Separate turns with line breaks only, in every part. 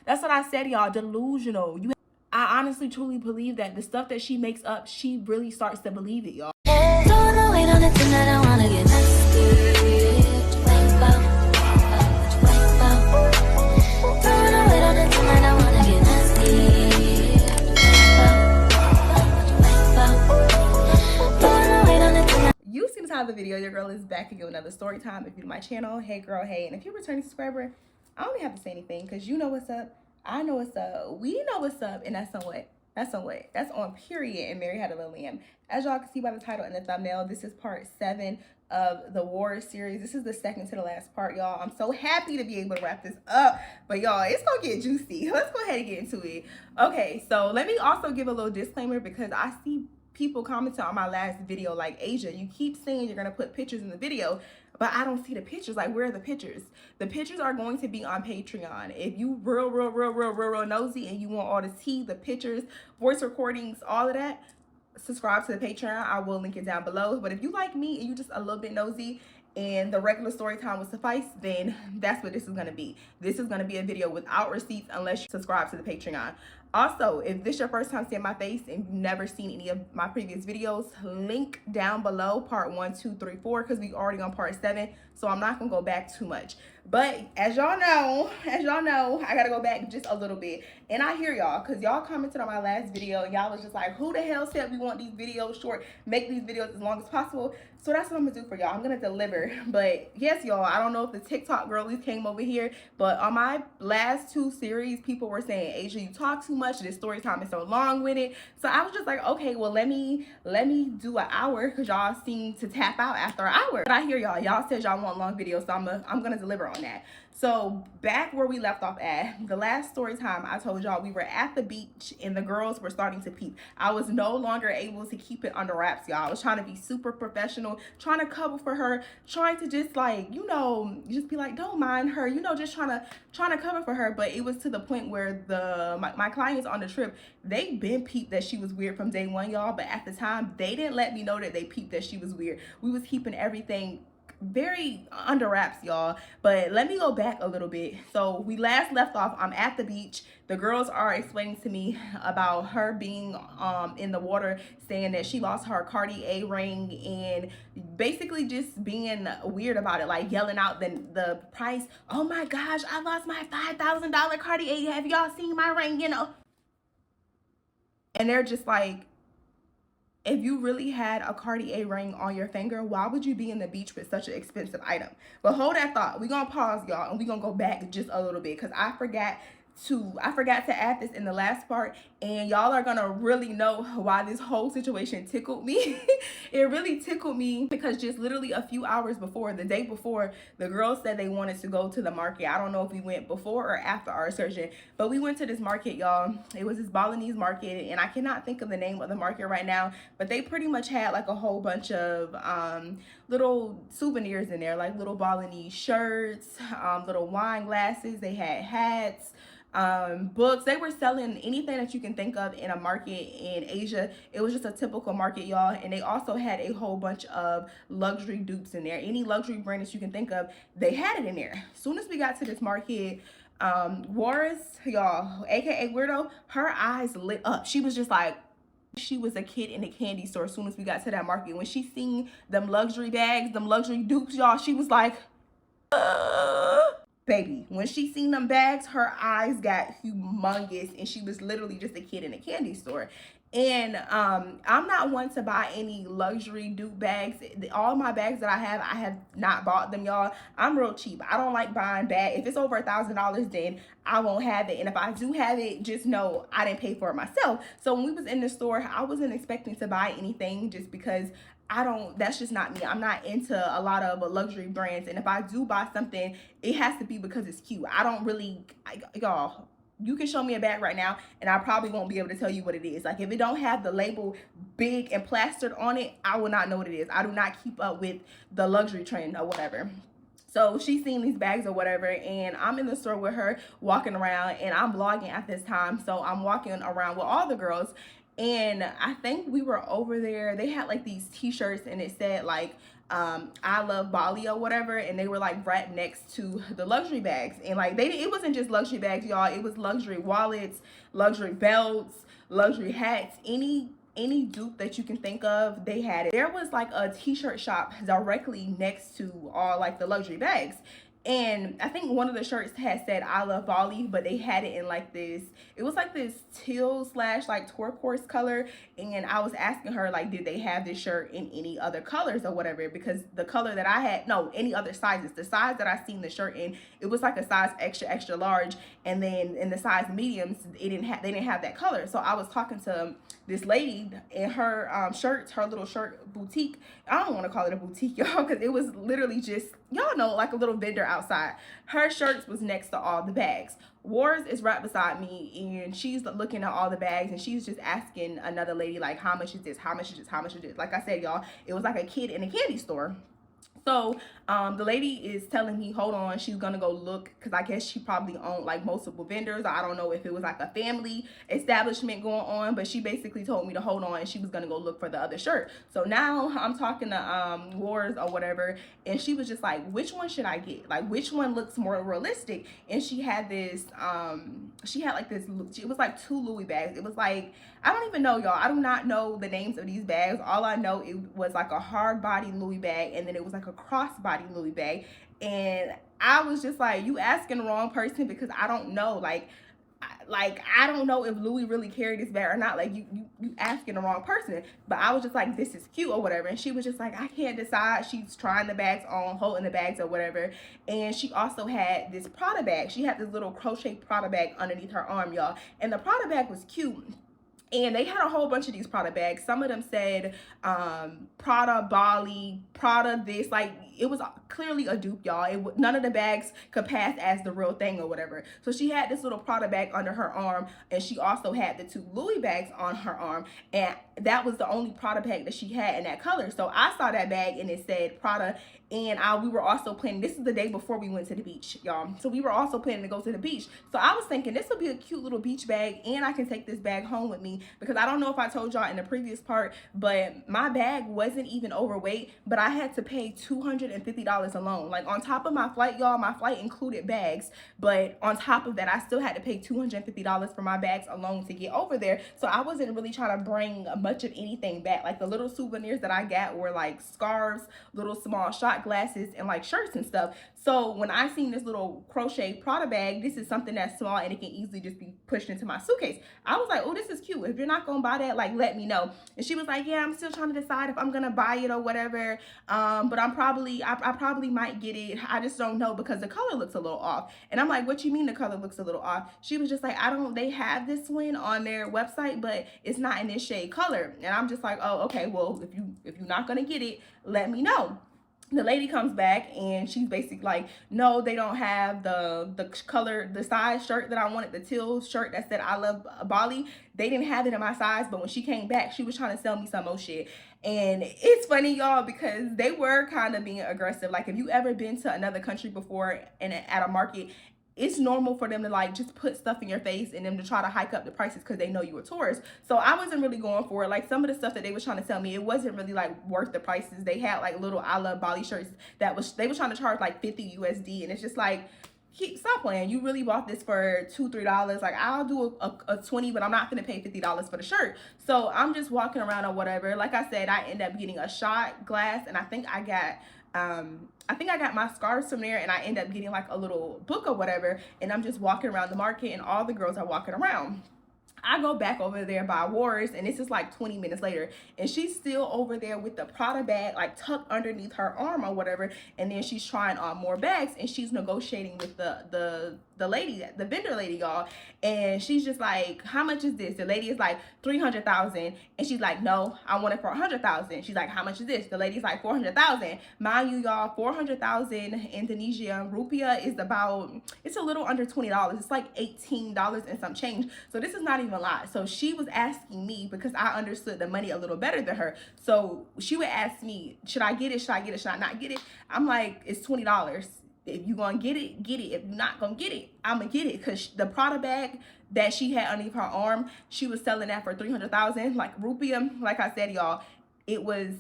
That's what I said, y'all. Delusional. I honestly truly believe that the stuff that she makes up, she really starts to believe it, y'all.
Don't know, wait on it tonight, I wanna get nasty.
You've seen the title of the video. Your girl is back again with another story time. If you're to my channel, hey girl, hey. And if you're a returning subscriber, I don't even have to say anything because you know what's up. I know what's up. We know what's up. And that's on what? That's on what? That's on period and Mary Had a Little Lamb. As y'all can see by the title and the thumbnail, this is part 7 of the War series. This is the second to the last part, y'all. I'm so happy to be able to wrap this up. But y'all, it's gonna get juicy. Let's go ahead and get into it. Okay, so let me also give a little disclaimer because I see people commented on my last video like, Asia, you keep saying you're gonna put pictures in the video, but I don't see the pictures. Like, where are the pictures? The pictures are going to be on Patreon. If you real nosy and you want all the tea, the pictures, voice recordings, all of that, subscribe to the Patreon. I will link it down below. But if you like me and you just a little bit nosy and the regular story time will suffice, then that's what this is going to be. This is going to be a video without receipts unless you subscribe to the Patreon. Also, if this is your first time seeing my face and you've never seen any of my previous videos, link down below part 1, 2, 3, 4, because we already on part 7, so I'm not gonna go back too much. But as y'all know, I gotta go back just a little bit. And I hear y'all, because y'all commented on my last video and y'all was just like, who the hell said we want these videos short, make these videos as long as possible? So that's what I'm gonna do for y'all. I'm gonna deliver. But yes, y'all, I don't know if the TikTok girlies came over here, but on my last 2 series, people were saying, Asia, you talk too much, this story time is so long with it. So I was just like, okay, well, let me do an hour, because y'all seem to tap out after an hour. But I hear y'all said y'all want long videos, so I'm gonna deliver on that. So back where we left off at, the last story time, I told y'all we were at the beach and the girls were starting to peep. I was no longer able to keep it under wraps, y'all. I was trying to be super professional, trying to cover for her, trying to just like, you know, just be like, don't mind her, you know, just trying to cover for her. But it was to the point where my clients on the trip, they been peeped that she was weird from day one, y'all. But at the time, they didn't let me know that they peeped that she was weird. We was keeping everything very under wraps, y'all. But let me go back a little bit. So we last left off, I'm at the beach. The girls are explaining to me about her being in the water, saying that she lost her Cartier ring and basically just being weird about it, like yelling out the price. Oh my gosh, I lost my $5,000 Cartier. Have y'all seen my ring, you know? And they're just like, if you really had a Cartier ring on your finger, why would you be in the beach with such an expensive item? But hold that thought. We're going to pause, y'all, and we're going to go back just a little bit because I forgot to add this in the last part, and y'all are gonna really know why this whole situation tickled me. It really tickled me because just literally a few hours before, the day before, the girls said they wanted to go to the market. I don't know if we went before or after our excursion, but we went to this market, y'all. It was this Balinese market, and I cannot think of the name of the market right now, but they pretty much had like a whole bunch of little souvenirs in there, like little Balinese shirts, little wine glasses. They had hats, books. They were selling anything that you can think of in a market in Asia. It was just a typical market, y'all. And they also had a whole bunch of luxury dupes in there. Any luxury brand that you can think of, they had it in there. As soon as we got to this market, Warris, y'all, aka Weirdo, her eyes lit up. She was just like, she was a kid in a candy store as soon as we got to that market. When she seen them luxury bags, them luxury dupes, y'all, she was like, baby, when she seen them bags, her eyes got humongous, and she was literally just a kid in a candy store. And I'm not one to buy any luxury dupe bags. All my bags that I have not bought them, y'all. I'm real cheap. I don't like buying bags. If it's over $1,000, then I won't have it. And if I do have it, just know I didn't pay for it myself. So when we was in the store, I wasn't expecting to buy anything just because that's just not me. I'm not into a lot of luxury brands. And if I do buy something, it has to be because it's cute. I don't really, y'all, you can show me a bag right now and I probably won't be able to tell you what it is. Like if it don't have the label big and plastered on it, I will not know what it is. I do not keep up with the luxury trend or whatever. So she's seen these bags or whatever, and I'm in the store with her walking around, and I'm vlogging at this time. So I'm walking around with all the girls, And I think we were over there. They had like these t-shirts and it said like I love Bali or whatever, and they were like right next to the luxury bags. And like it wasn't just luxury bags, y'all. It was luxury wallets, luxury belts, luxury hats, any dupe that you can think of, they had it. There was like a t-shirt shop directly next to all like the luxury bags. And I think one of the shirts had said I love Bali, but they had it in like this, it was like this teal slash like turquoise color. And I was asking her like, did they have this shirt in any other colors or whatever? Because the color that I had, no, any other sizes, the size that I seen the shirt in, it was like a size extra large. And then in the size mediums, they didn't have that color. So I was talking to this lady in her shirts, her little shirt boutique. I don't want to call it a boutique, y'all, because it was literally just, y'all know, like a little vendor outside. Her shirts was next to all the bags. Wars is right beside me, and she's looking at all the bags, and she's just asking another lady like, how much is this, how much is this, how much is this? Like I said, y'all, it was like a kid in a candy store. So the lady is telling me, hold on, she's gonna go look, because I guess she probably owned like multiple vendors. I don't know if it was like a family establishment going on, but she basically told me to hold on and she was gonna go look for the other shirt. So now I'm talking to Wars or whatever, and she was just like, which one should I get? Like, which one looks more realistic? And she had this, she had like this, it was like 2 Louis bags. It was like, I don't even know, y'all. I do not know the names of these bags. All I know, it was like a hard body Louis bag, and then it was like a crossbody Louis bag. And I was just like, you asking the wrong person, because I don't know. Like I don't know if Louis really carried this bag or not. Like you asking the wrong person. But I was just like, this is cute or whatever. And she was just like, I can't decide. She's trying the bags on, holding the bags or whatever. And she also had this Prada bag. She had this little crochet Prada bag underneath her arm, y'all. And the Prada bag was cute. And they had a whole bunch of these Prada bags. Some of them said Prada Bali, Prada this. Like, it was clearly a dupe, y'all. None of the bags could pass as the real thing or whatever. So she had this little Prada bag under her arm, and she also had the 2 Louis bags on her arm. And that was the only Prada bag that she had in that color. So I saw that bag, and it said Prada. And we were also planning, this is the day before we went to the beach, y'all. So we were also planning to go to the beach. So I was thinking this would be a cute little beach bag, and I can take this bag home with me, because I don't know if I told y'all in the previous part, but my bag wasn't even overweight, but I had to pay $250 alone. Like, on top of my flight, y'all, my flight included bags, but on top of that, I still had to pay $250 for my bags alone to get over there. So I wasn't really trying to bring much of anything back. Like, the little souvenirs that I got were like scarves, little small shot glasses, and like shirts and stuff. So when I seen this little crochet Prada bag, this is something that's small and it can easily just be pushed into my suitcase. I was like, oh, this is cute. If you're not gonna buy that, like, let me know. And she was like, yeah, I'm still trying to decide if I'm gonna buy it or whatever. But I probably might get it. I just don't know, because the color looks a little off. And I'm like, what you mean the color looks a little off? She was just like, they have this one on their website, but it's not in this shade color. And I'm just like, oh, okay, well, if you're not gonna get it, let me know. The lady comes back, and she's basically like, no, they don't have the color, the size shirt that I wanted, the teal shirt that said I love Bali. They didn't have it in my size. But when she came back, she was trying to sell me some more shit. And it's funny, y'all, because they were kind of being aggressive. Like, if you ever been to another country before and at a market, it's normal for them to like just put stuff in your face and them to try to hike up the prices because they know you a tourist. So I wasn't really going for it. Like, some of the stuff that they was trying to sell me, it wasn't really like worth the prices. They had like little I love Bali shirts they were trying to charge like 50 USD, and it's just like, stop playing. You really bought this for $2-3. Like, I'll do a 20, but I'm not gonna pay $50 for the shirt. So I'm just walking around or whatever. Like I said, I end up getting a shot glass, and I think I got my scarves from there, and I end up getting like a little book or whatever, and I'm just walking around the market, and all the girls are walking around. I go back over there by Wars, and this is like 20 minutes later, and she's still over there with the Prada bag like tucked underneath her arm or whatever, and then she's trying on more bags, and she's negotiating with the lady, the vendor lady, y'all. And she's just like, how much is this? The lady is like 300,000, and she's like, no, I want it for 100,000. She's like, how much is this? The lady's like 400,000. Mind you, y'all, 400,000 Indonesian rupiah is about, it's a little under $20. It's like $18 and some change. So this is not even a lot. So she was asking me, because I understood the money a little better than her, so she would ask me, should I get it? Should I get it? Should I not get it? I'm like, it's $20. If you gonna get it, get it. If you're not gonna get it, I'm gonna get it. Cause the Prada bag that she had underneath her arm, she was selling that for 300,000 like rupiah. Like I said, y'all, it was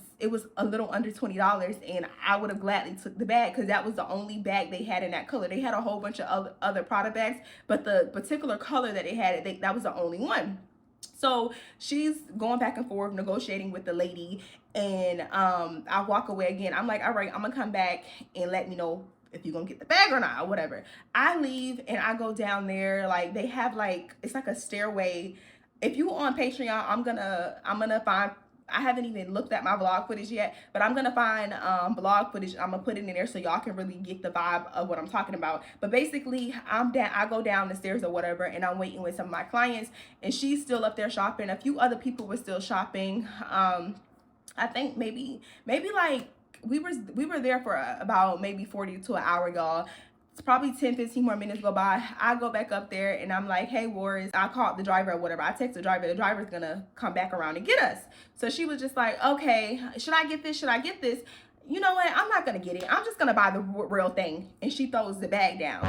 a little under $20, and I would have gladly took the bag because that was the only bag they had in that color. They had a whole bunch of other Prada bags, but the particular color that they had, that was the only one. So she's going back and forth negotiating with the lady, and I walk away again. I'm like, all right, I'm gonna come back and let me know if you're gonna get the bag or not, or whatever. I leave and I go down there. Like, they have like, it's like a stairway. If you on Patreon, I'm gonna find, I haven't even looked at my vlog footage yet, but I'm gonna find vlog footage. I'm gonna put it in there so y'all can really get the vibe of what I'm talking about. But basically, I go down the stairs or whatever, and I'm waiting with some of my clients, and she's still up there shopping. A few other people were still shopping. I think maybe like we were there for about maybe 40 to an hour, y'all. It's probably 10-15 more minutes go by. I go back up there and I'm like, hey, Warriors, I called the driver or whatever. I text the driver's gonna come back around and get us. So she was just like, okay, should I get this? Should I get this? You know what? I'm not gonna get it. I'm just gonna buy the real thing. And she throws the bag down.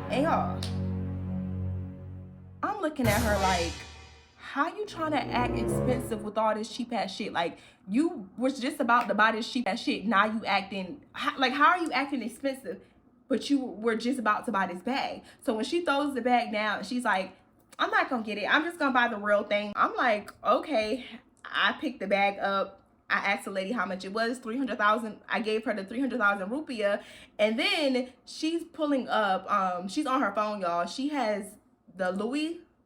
And y'all, I'm looking at her like, how you trying to act expensive with all this cheap ass shit? Like, you was just about to buy this cheap ass shit. Now you acting like, how are you acting expensive? But you were just about to buy this bag. So when she throws the bag down, she's like, I'm not gonna get it. I'm just gonna buy the real thing. I'm like, okay. I picked the bag up. I asked the lady how much it was, 300,000. I gave her the 300,000 rupiah. And then she's pulling up, she's on her phone, y'all. She has the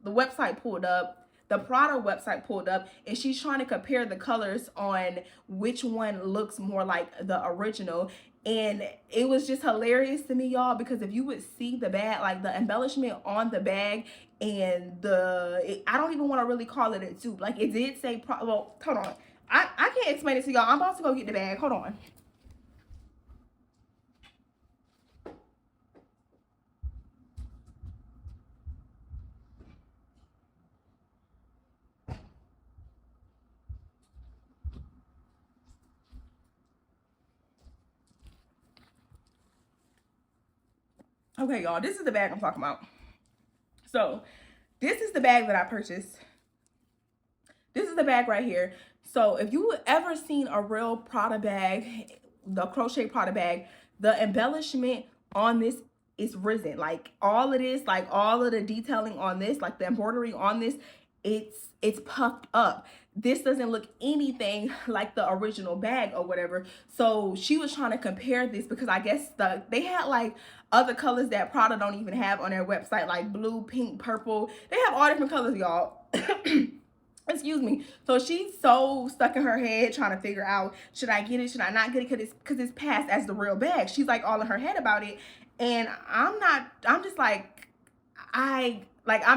website pulled up, the Prada website pulled up, and she's trying to compare the colors on which one looks more like the original. And it was just hilarious to me, y'all, because if you would see the bag, like the embellishment on the bag, and I don't even want to really call it a dupe. Like, it did say, well, hold on. I can't explain it to y'all. I'm about to go get the bag. Hold on. Okay, y'all, this is the bag I'm talking about. So this is the bag that I purchased. This is the bag right here. So if you ever seen a real Prada bag, the crochet Prada bag, the embellishment on this is risen. Like, all of this, like all of the detailing on this, like the embroidery on this, it's puffed up. This doesn't look anything like the original bag or whatever. So she was trying to compare this because I guess they had like other colors that Prada don't even have on their website, like blue, pink, purple. They have all different colors, y'all. Excuse me. So she's so stuck in her head trying to figure out, should I get it? Should I not get it? Because it's passed as the real bag. She's like all in her head about it. And I'm just like, I'm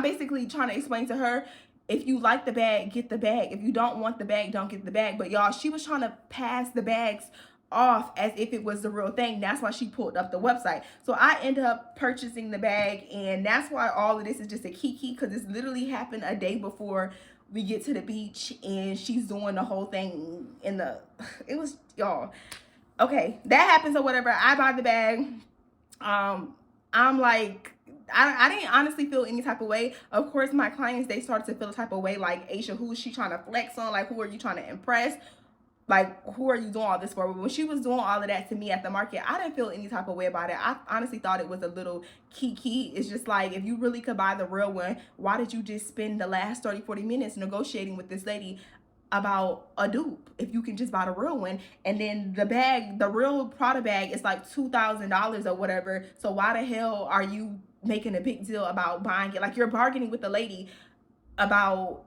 basically trying to explain to her, if you like the bag, get the bag. If you don't want the bag, don't get the bag. But y'all, she was trying to pass the bags off as if it was the real thing. That's why she pulled up the website. So I ended up purchasing the bag, and that's why all of this is just a kiki, because this literally happened a day before we get to the beach, and she's doing the whole thing it was, y'all. Okay, that happens or whatever. I buy the bag. I'm like, I didn't honestly feel any type of way. Of course, my clients, they started to feel a type of way, like, Aisha, who is she trying to flex on? Like, who are you trying to impress? Like, who are you doing all this for? But when she was doing all of that to me at the market, I didn't feel any type of way about it. I honestly thought it was a little kiki. It's just like, if you really could buy the real one, why did you just spend the last 30-40 minutes negotiating with this lady about a dupe if you can just buy the real one? And then the bag, the real Prada bag, is like $2,000 or whatever. So why the hell are you making a big deal about buying it? Like, you're bargaining with the lady about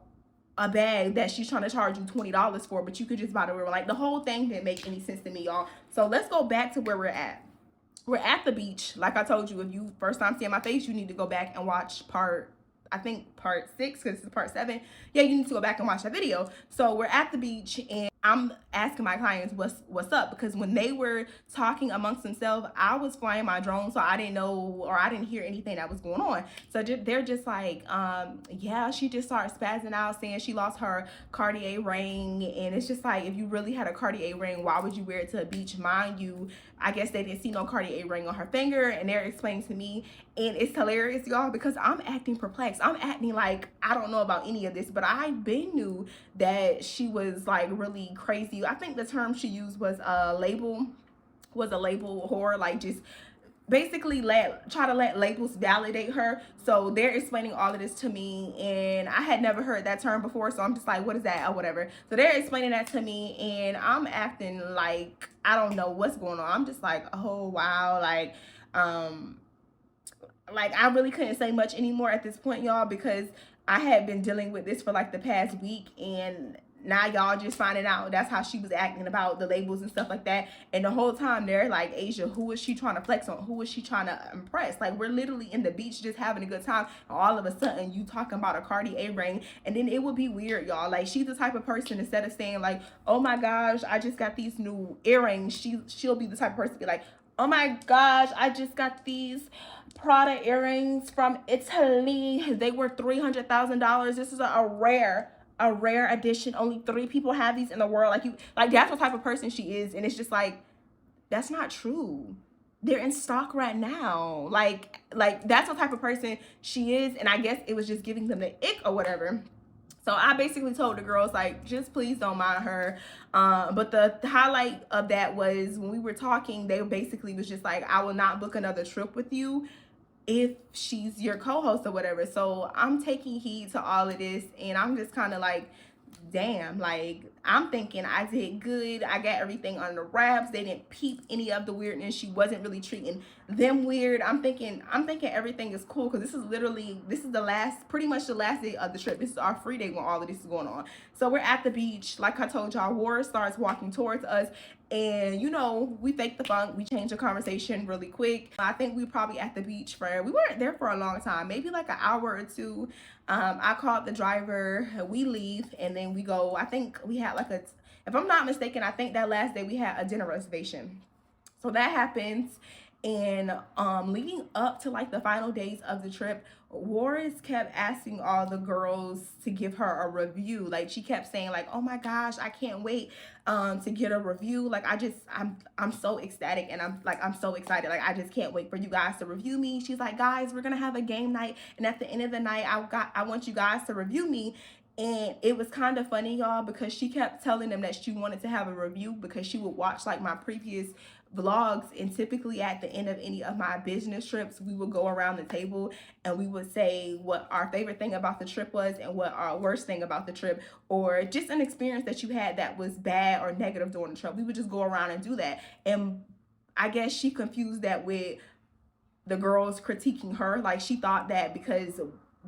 a bag that she's trying to charge you $20 for, but you could just buy the real one. Like, the whole thing didn't make any sense to me, y'all. So let's go back to where we're at. We're at the beach. Like I told you, if you first time seeing my face, you need to go back and watch part 6, because this is part 7. Yeah, you need to go back and watch that video. So we're at the beach, and I'm asking my clients what's up, because when they were talking amongst themselves, I was flying my drone, so I didn't know, or I didn't hear anything that was going on. So they're just like, yeah, she just started spazzing out saying she lost her Cartier ring, and it's just like, if you really had a Cartier ring, why would you wear it to a beach? Mind you, I guess they didn't see no Cartier ring on her finger, and they're explaining to me, and it's hilarious, y'all, because I'm acting perplexed. I'm acting like I don't know about any of this, but I been knew that she was like really crazy. I think the term she used was a label whore, like just basically try to let labels validate her. So they're explaining all of this to me, and I had never heard that term before, so I'm just like, what is that, or whatever. So they're explaining that to me, and I'm acting like I don't know what's going on. I'm just like, oh wow, like I really couldn't say much anymore at this point, y'all, because I had been dealing with this for like the past week, and now y'all just finding out that's how she was acting about the labels and stuff like that. And the whole time they're like, Asia, who is she trying to flex on? Who is she trying to impress? Like, we're literally in the beach just having a good time, and all of a sudden you talking about a Cartier ring. And then it would be weird, y'all. Like, she's the type of person, instead of saying like, oh my gosh, I just got these new earrings, she'll be the type of person to be like, oh my gosh, I just got these Prada earrings from Italy. They were $300,000. This is a rare edition. Only 3 people have these in the world. Like that's what type of person she is. And it's just like, that's not true. They're in stock right now. Like that's what type of person she is. And I guess it was just giving them the ick or whatever. So I basically told the girls, like, just please don't mind her. But the highlight of that was when we were talking, they basically was just like, I will not book another trip with you if she's your co-host or whatever. So I'm taking heed to all of this, and I'm just kind of like, damn, like, I'm thinking I did good. I got everything under wraps. They didn't peep any of the weirdness. She wasn't really treating them weird. I'm thinking everything is cool, because this is pretty much the last day of the trip. This is our free day when all of this is going on. So we're at the beach. Like I told y'all, War starts walking towards us, and you know, we fake the funk. We change the conversation really quick. I think we probably at the beach we weren't there for a long time, maybe like an hour or two. I called the driver, we leave, and then we go. I think we had if I'm not mistaken, I think that last day we had a dinner reservation. So that happens. And leading up to like the final days of the trip, Warris kept asking all the girls to give her a review. Like, she kept saying like, oh my gosh, I can't wait to get a review. Like, I'm so ecstatic, and I'm so excited. Like, I just can't wait for you guys to review me. She's like, guys, we're gonna have a game night, and at the end of the night, I want you guys to review me. And it was kind of funny, y'all, because she kept telling them that she wanted to have a review because she would watch like my previous vlogs, and typically at the end of any of my business trips, we would go around the table and we would say what our favorite thing about the trip was and what our worst thing about the trip, or just an experience that you had that was bad or negative during the trip. We would just go around and do that. And I guess she confused that with the girls critiquing her. Like, she thought that because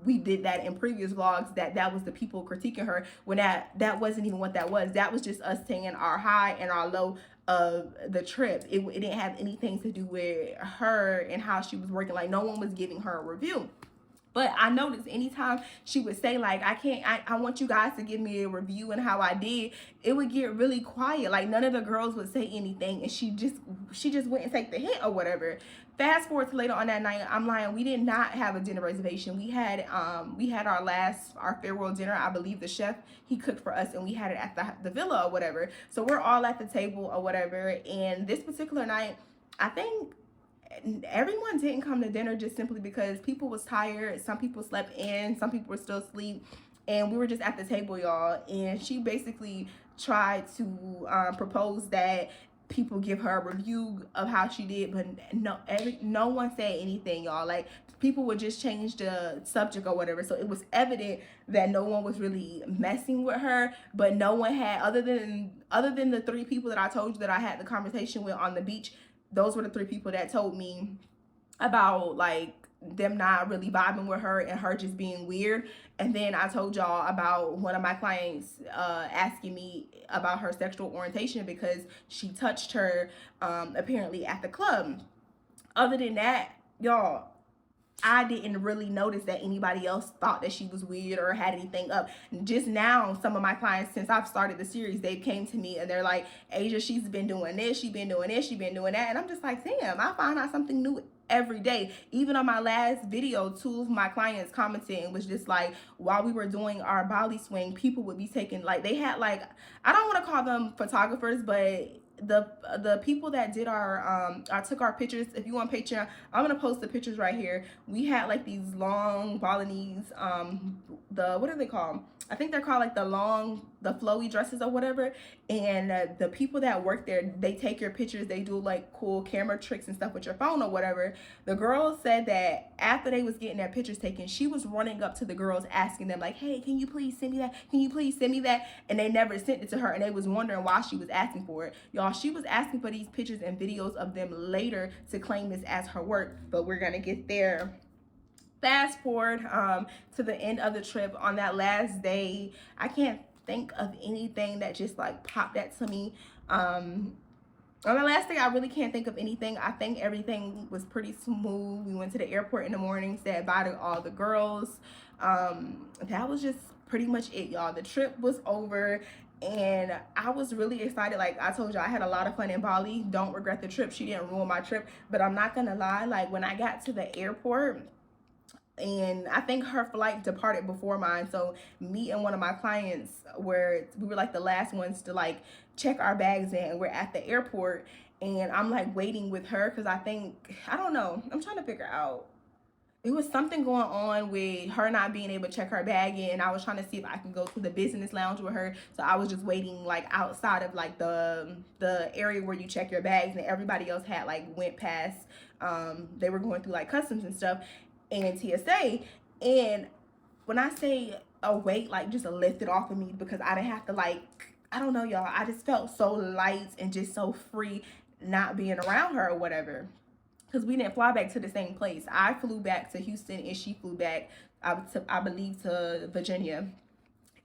we did that in previous vlogs, that was the people critiquing her, when that wasn't even what that was. That was just us saying our high and our low of the trip. It didn't have anything to do with her and how she was working. Like, no one was giving her a review. But I noticed anytime she would say like, I want you guys to give me a review and how I did, it would get really quiet. Like, none of the girls would say anything, and she just wouldn't take the hint or whatever. Fast forward to later on that night, I'm lying, we did not have a dinner reservation. We had our farewell dinner. I believe the chef, he cooked for us, and we had it at the villa or whatever. So we're all at the table or whatever. And this particular night, I think everyone didn't come to dinner just simply because people was tired. Some people slept in, some people were still asleep, and we were just at the table, y'all. And she basically tried to propose that people give her a review of how she did, but no one said anything, y'all. Like, people would just change the subject or whatever. So it was evident that no one was really messing with her, but no one had, other than the 3 people that I told you that I had the conversation with on the beach. Those were the 3 people that told me about like them not really vibing with her and her just being weird. And then I told y'all about one of my clients asking me about her sexual orientation because she touched her apparently at the club. Other than that, y'all, I didn't really notice that anybody else thought that she was weird or had anything up. Just now, some of my clients, since I've started the series, they came to me and they're like, Asia, she's been doing this, she's been doing this, she's been doing that. And I'm just like, damn, I find out something new every day. Even on my last video, 2 of my clients commented and was just like, while we were doing our Bali swing, people would be taking, like, they had like, I don't want to call them photographers, but the people that did our I took our pictures. If you want Patreon, I'm gonna post the pictures right here. We had like these long Balinese the, what are they called? I think they're called like the flowy dresses or whatever. And the people that work there, they take your pictures, they do like cool camera tricks and stuff with your phone or whatever. The girl said that after they was getting their pictures taken, she was running up to the girls asking them like, hey, can you please send me that? Can you please send me that? And they never sent it to her, and they was wondering why she was asking for it. Y'all, she was asking for these pictures and videos of them later to claim this as her work, but we're gonna get there. Fast forward to the end of the trip. On that last day, I can't think of anything that just like popped that to me. On the last day, I really can't think of anything. I think everything was pretty smooth. We went to the airport in the morning, said bye to all the girls. That was just pretty much it, y'all. The trip was over, and I was really excited. Like I told you, I had a lot of fun in Bali. Don't regret the trip. She didn't ruin my trip, but I'm not gonna lie. Like when I got to the airport, and I think her flight departed before mine, so me and one of my clients we were like the last ones to like check our bags in, and we're at the airport, and I'm like waiting with her because I don't know, I'm trying to figure out, it was something going on with her not being able to check her bag in. I was trying to see if I can go to the business lounge with her, so I was just waiting like outside of like the area where you check your bags, and everybody else had like went past, they were going through like customs and stuff and TSA. And when I say a weight like just lifted off of me, because I didn't have to like, I don't know, y'all, I just felt so light and just so free not being around her or whatever, because we didn't fly back to the same place. I flew back to Houston and she flew back, I believe, to Virginia.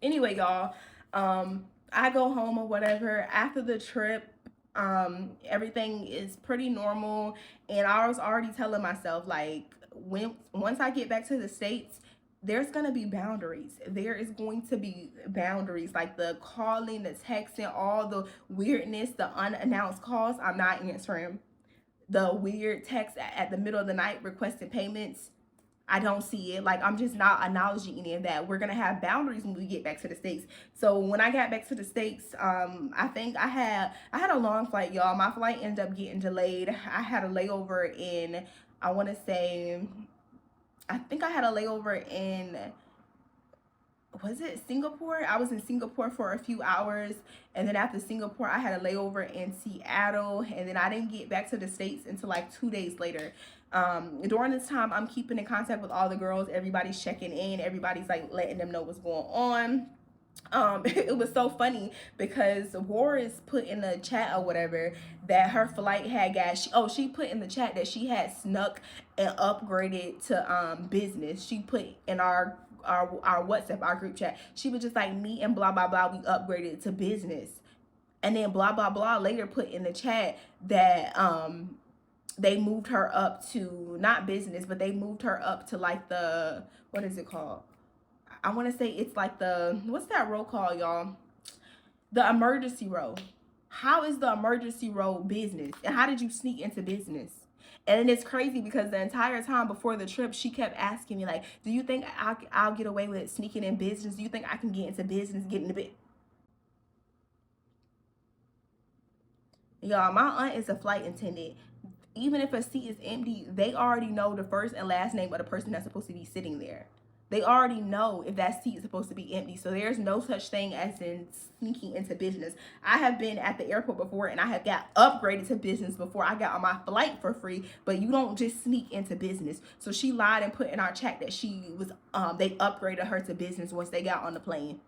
Anyway, y'all, I go home or whatever after the trip. Everything is pretty normal, and I was already telling myself like, once I get back to the States, there's gonna be boundaries. There is going to be boundaries, like the calling, the texting, all the weirdness, the unannounced calls, I'm not answering. The weird text at the middle of the night requesting payments, I don't see it. Like, I'm just not acknowledging any of that. We're gonna have boundaries when we get back to the States. So when I got back to the States, I think I had a long flight, y'all. My flight ended up getting delayed. I had a layover in, I want to say, I think I had a layover in, was it Singapore? I was in Singapore for a few hours, and then after Singapore, I had a layover in Seattle, and then I didn't get back to the States until like 2 days later. During this time, I'm keeping in contact with all the girls. Everybody's checking in. Everybody's like letting them know what's going on. It was so funny because Warris put in the chat or whatever that her flight had got, she put in the chat that she had snuck and upgraded to business. She put in our WhatsApp, our group chat, she was just like, me and blah blah blah, we upgraded to business. And then blah blah blah later put in the chat that they moved her up to not business, but they moved her up to like the, what is it called? I want to say it's like the, what's that row called, y'all? The emergency row. How is the emergency row business? And how did you sneak into business? And it's crazy because the entire time before the trip, she kept asking me like, do you think I'll get away with sneaking in business? Do you think I can get into business, get into bit? Y'all, my aunt is a flight attendant. Even if a seat is empty, they already know the first and last name of the person that's supposed to be sitting there. They already know if that seat is supposed to be empty. So there's no such thing as in sneaking into business. I have been at the airport before, and I have got upgraded to business before I got on my flight for free, but you don't just sneak into business. So she lied and put in our chat that she was, they upgraded her to business once they got on the plane.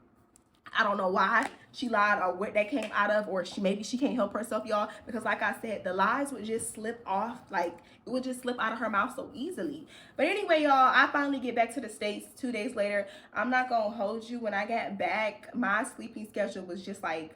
I don't know why she lied or what that came out of, or maybe she can't help herself, y'all, because like I said, the lies would just slip off, like it would just slip out of her mouth so easily. But anyway, y'all, I finally get back to the States 2 days later. I'm not gonna hold you. When I got back, my sleeping schedule was just like,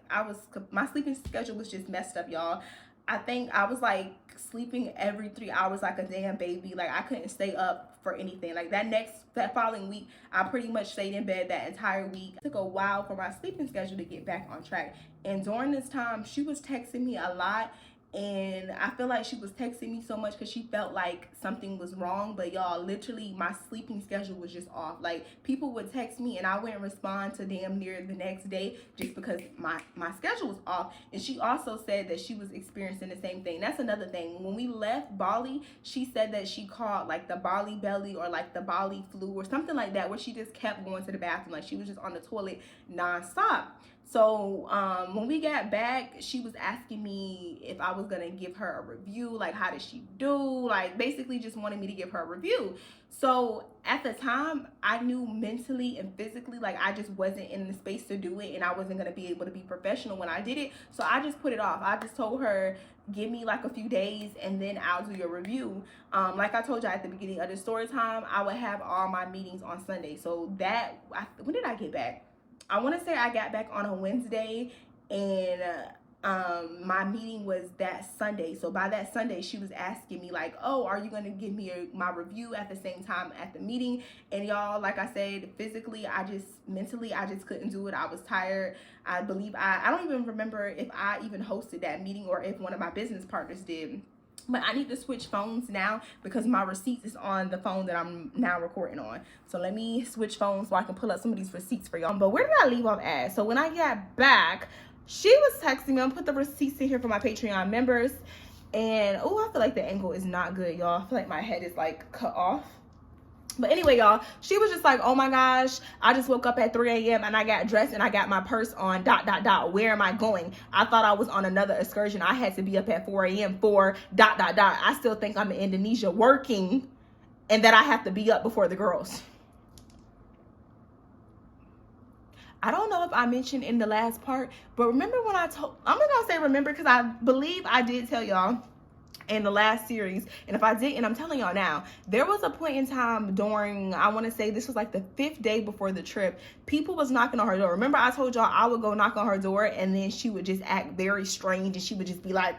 my sleeping schedule was just messed up, y'all. I think I was like sleeping every 3 hours like a damn baby. Like I couldn't stay up for anything. Like that following week, I pretty much stayed in bed that entire week. It took a while for my sleeping schedule to get back on track. And during this time, she was texting me a lot. And I feel like she was texting me so much because she felt like something was wrong. But y'all, literally my sleeping schedule was just off. Like people would text me and I wouldn't respond to damn near the next day just because my schedule was off. And she also said that she was experiencing the same thing. That's another thing. When we left Bali, she said that she caught like the Bali belly or like the Bali flu or something like that, where she just kept going to the bathroom. Like she was just on the toilet nonstop. So when we got back, she was asking me if I was gonna give her a review, like how did she do, like basically just wanted me to give her a review. So at the time, I knew mentally and physically like I just wasn't in the space to do it, and I wasn't gonna be able to be professional when I did it. So I just put it off. I just told her, give me like a few days and then I'll do your review. Like I told you at the beginning of the story time, I would have all my meetings on Sunday. So when did I get back? I want to say I got back on a Wednesday, and my meeting was that Sunday. So by that Sunday, she was asking me like, oh, are you going to give me my review at the same time at the meeting? And y'all, like I said, physically, mentally, I just couldn't do it. I was tired. I believe I don't even remember if I even hosted that meeting or if one of my business partners did. But I need to switch phones now because my receipts is on the phone that I'm now recording on. So let me switch phones so I can pull up some of these receipts for y'all. But where did I leave off at? So when I got back, she was texting me. I'm gonna put the receipts in here for my Patreon members. And oh, I feel like the angle is not good, y'all. I feel like my head is like cut off. But anyway, y'all, she was just like, oh my gosh, I just woke up at 3 a.m. and I got dressed and I got my purse on ... Where am I going? I thought I was on another excursion. I had to be up at 4 a.m. for ... I still think I'm in Indonesia working and that I have to be up before the girls. I don't know if I mentioned in the last part, but remember when I'm not gonna say remember because I believe I did tell y'all in the last series, and if I didn't, I'm telling y'all now, there was a point in time during, I want to say this was like the 5th day before the trip, people was knocking on her door. Remember I told y'all I would go knock on her door and then she would just act very strange and she would just be like,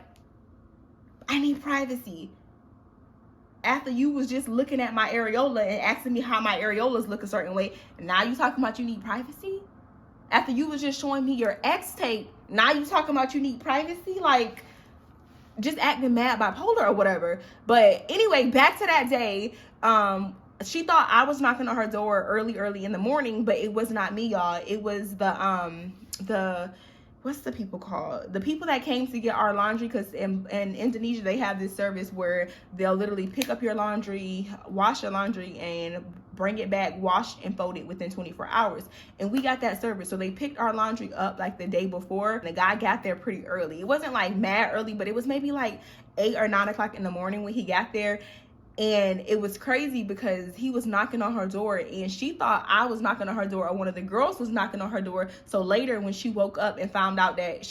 I need privacy. After you was just looking at my areola and asking me how my areolas look a certain way, and now you talking about you need privacy? After you was just showing me your ex tape, now you talking about you need privacy? Like, just acting mad bipolar or whatever. But anyway, back to that day, she thought I was knocking on her door early in the morning, but it was not me, y'all. It was the what's the people called? The people that came to get our laundry, because in Indonesia they have this service where they'll literally pick up your laundry, wash your laundry, and bring it back, washed and folded within 24 hours. And we got that service. So they picked our laundry up like the day before. And the guy got there pretty early. It wasn't like mad early, but it was maybe like 8 or 9 o'clock in the morning when he got there. And it was crazy because he was knocking on her door and she thought I was knocking on her door or one of the girls was knocking on her door. So later when she woke up and found out that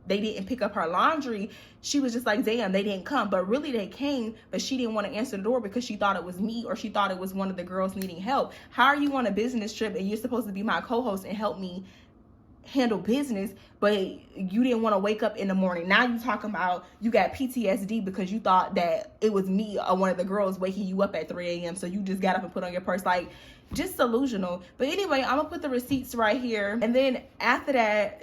they didn't pick up her laundry, she was just like, damn, they didn't come. But really they came, but she didn't want to answer the door because she thought it was me or she thought it was one of the girls needing help. How are you on a business trip and you're supposed to be my co-host and help me handle business, but you didn't want to wake up in the morning? Now you talking about you got PTSD because you thought that it was me or one of the girls waking you up at 3 a.m. So you just got up and put on your purse. Like, just delusional. But anyway, I'm gonna put the receipts right here. And then after that,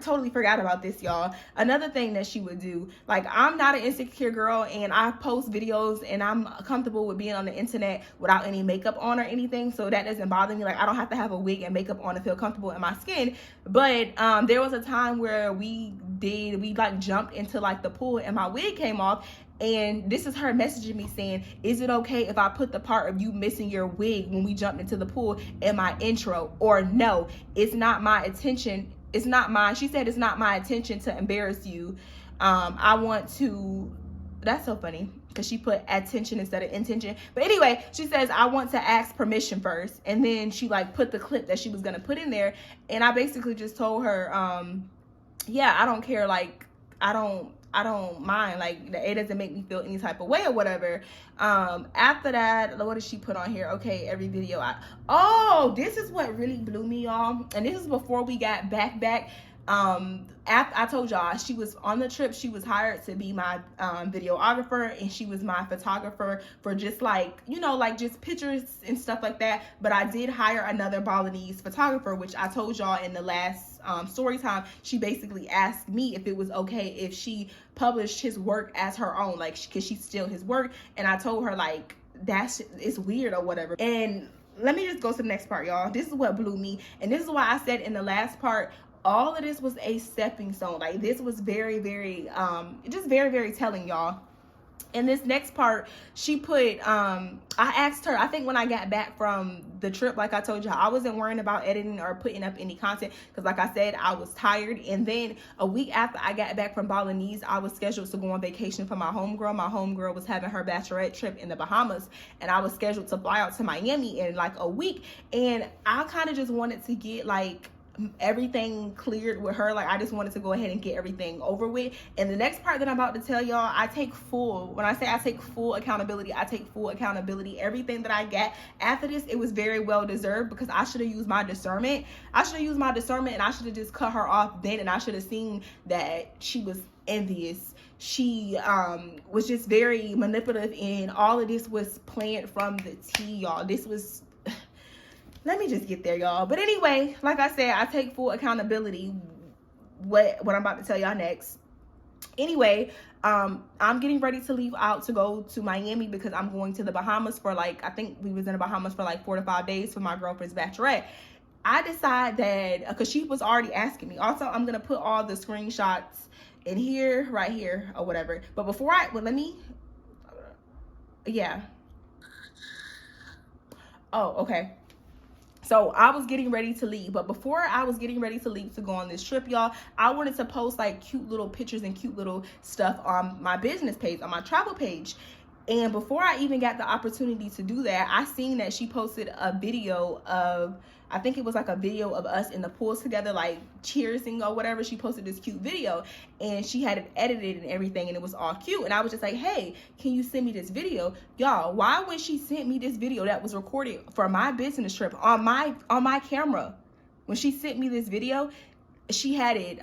totally forgot about this, y'all. Another thing that she would do, like, I'm not an insecure girl and I post videos and I'm comfortable with being on the internet without any makeup on or anything, so that doesn't bother me. Like, I don't have to have a wig and makeup on to feel comfortable in my skin. But there was a time where we like jumped into like the pool and my wig came off. And this is her messaging me saying, is it okay if I put the part of you missing your wig when we jumped into the pool in my intro? Or no, it's not my intention. It's not mine. She said, it's not my intention to embarrass you. I want to, that's so funny because she put attention instead of intention. But anyway, she says, I want to ask permission first. And then she like put the clip that she was going to put in there. And I basically just told her, yeah, I don't care. Like, I don't mind, like, it doesn't make me feel any type of way or whatever. After that, what did she put on here? Okay, every video this is what really blew me, y'all. And this is before we got back. After I told y'all she was on the trip, she was hired to be my videographer, and she was my photographer for just like, you know, like just pictures and stuff like that. But I did hire another Balinese photographer, which I told y'all in the last story time. She basically asked me if it was okay if she published his work as her own, like, because she's still his work. And I told her like it's weird or whatever. And let me just go to the next part, y'all. This is what blew me, and this is why I said in the last part, all of this was a stepping stone. Like, this was very, very just very, very telling, y'all. In this next part, she put I asked her, I think when I got back from the trip, like I told you, I wasn't worrying about editing or putting up any content because, like I said, I was tired. And then a week after I got back from Balinese, I was scheduled to go on vacation for my homegirl. My homegirl was having her bachelorette trip in the Bahamas, and I was scheduled to fly out to Miami in like a week. And I kind of just wanted to get like everything cleared with her. Like, I just wanted to go ahead and get everything over with. And the next part that I'm about to tell y'all, I take full, when I say I take full accountability, I take full accountability. Everything that I get after this, it was very well deserved, because I should have used my discernment. And I should have just cut her off then, and I should have seen that she was envious. She was just very manipulative, and all of this was planned from the tea, y'all. This was, let me just get there, y'all. But anyway, like I said, I take full accountability what I'm about to tell y'all next. Anyway, I'm getting ready to leave out to go to Miami because I'm going to the Bahamas for like, I think we was in the Bahamas for like 4 to 5 days for my girlfriend's bachelorette. I decide that, because she was already asking me. Also, I'm going to put all the screenshots in here, right here, or whatever. But before Oh, okay. So I was getting ready to leave, but before I was getting ready to leave to go on this trip, y'all, I wanted to post like cute little pictures and cute little stuff on my business page, on my travel page. And before I even got the opportunity to do that, I seen that she posted a video of, I think it was like a video of us in the pool together, like cheersing or whatever. She posted this cute video, and she had it edited and everything, and it was all cute. And I was just like, hey, can you send me this video? Y'all, why when she sent me this video that was recorded for my business trip on my camera, when she sent me this video, she had it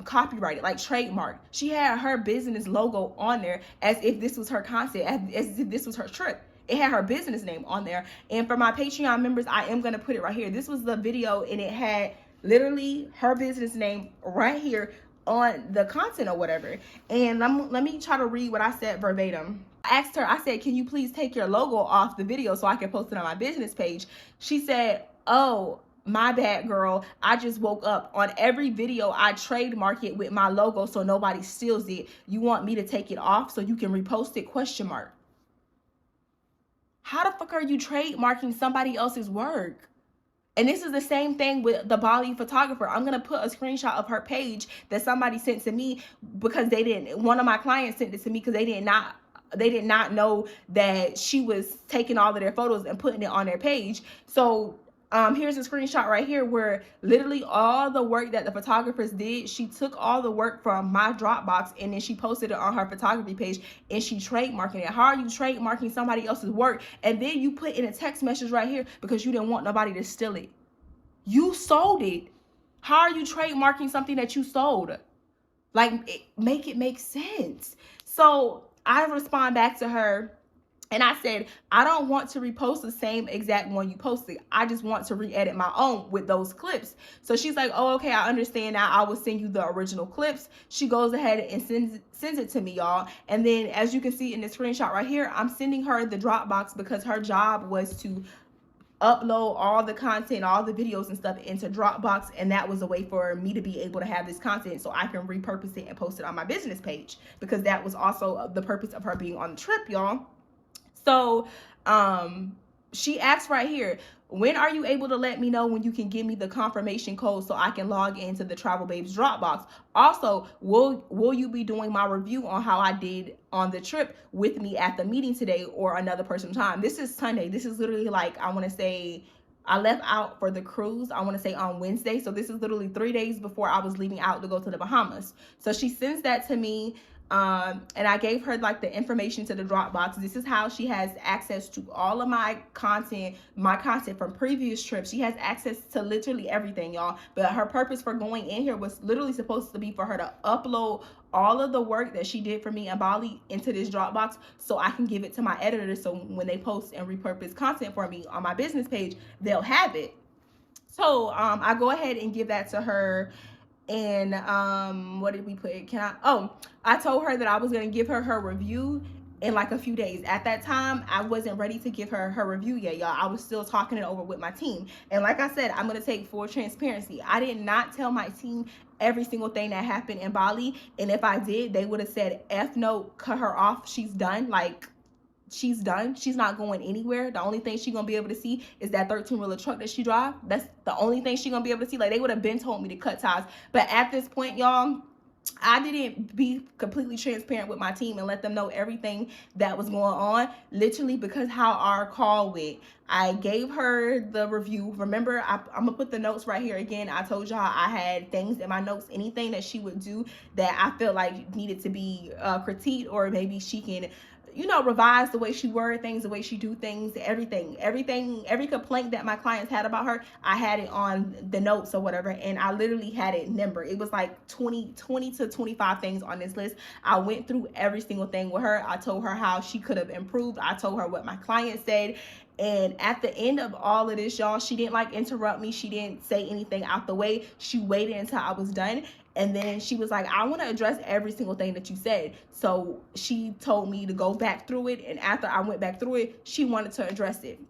copyrighted, like trademarked. She had her business logo on there as if this was her content, as if this was her trip. It had her business name on there. And for my Patreon members, I am going to put it right here. This was the video, and it had literally her business name right here on the content or whatever. And let me try to read what I said verbatim. I asked her, I said, can you please take your logo off the video so I can post it on my business page? She said, oh, my bad, girl. I just woke up. On every video, I trademark it with my logo so nobody steals it. You want me to take it off so you can repost it? ? How the fuck are you trademarking somebody else's work? And this is the same thing with the Bali photographer. I'm going to put a screenshot of her page that somebody sent to me, because one of my clients sent it to me because they did not know that she was taking all of their photos and putting it on their page. So here's a screenshot right here where literally all the work that the photographers did, she took all the work from my Dropbox and then she posted it on her photography page, and she trademarking it. How are you trademarking somebody else's work? And then you put in a text message right here because you didn't want nobody to steal it. You sold it. How are you trademarking something that you sold? Like, make it make sense. So I respond back to her, and I said, I don't want to repost the same exact one you posted. I just want to re-edit my own with those clips. So she's like, oh, okay, I understand now. I will send you the original clips. She goes ahead and sends it to me, y'all. And then as you can see in the screenshot right here, I'm sending her the Dropbox because her job was to upload all the content, all the videos and stuff into Dropbox, and that was a way for me to be able to have this content so I can repurpose it and post it on my business page, because that was also the purpose of her being on the trip, y'all. So she asks right here, when are you able to let me know when you can give me the confirmation code so I can log into the Travel Babes Dropbox? Also, will you be doing my review on how I did on the trip with me at the meeting today or another person time? This is Sunday. This is literally like, I want to say, I left out for the cruise, I want to say on Wednesday. So this is literally 3 days before I was leaving out to go to the Bahamas. So she sends that to me. And I gave her like the information to the Dropbox. This is how she has access to all of my content from previous trips. She has access to literally everything, y'all. But her purpose for going in here was literally supposed to be for her to upload all of the work that she did for me in Bali into this Dropbox so I can give it to my editors, so when they post and repurpose content for me on my business page, they'll have it. So I go ahead and give that to her. And what did we put? I told her that I was going to give her review in like a few days. At that time, I wasn't ready to give her review yet, y'all. I was still talking it over with my team. And like I said, I'm going to take full transparency. I did not tell my team every single thing that happened in Bali. And if I did, they would have said, F no, cut her off. She's done. Like, she's done. She's not going anywhere. The only thing she's gonna be able to see is that 13-wheeler truck that she drive. That's the only thing she's gonna be able to see. Like, they would have been told me to cut ties. But at this point, y'all, I didn't be completely transparent with my team and let them know everything that was going on, literally because how our call went. I gave her the review. Remember, I'm gonna put the notes right here again. I told y'all I had things in my notes, anything that she would do that I felt like needed to be critiqued, or maybe she can, you know, revise the way she word things, the way she do things, everything, every complaint that my clients had about her, I had it on the notes or whatever, and I literally had it numbered. It was like 20 to 25 things on this list. I went through every single thing with her. I told her how she could have improved. I told her what my client said. And at the end of all of this, y'all, she didn't like interrupt me. She didn't say anything out the way. She waited until I was done. And then she was like, I want to address every single thing that you said. So she told me to go back through it. And after I went back through it, she wanted to address it.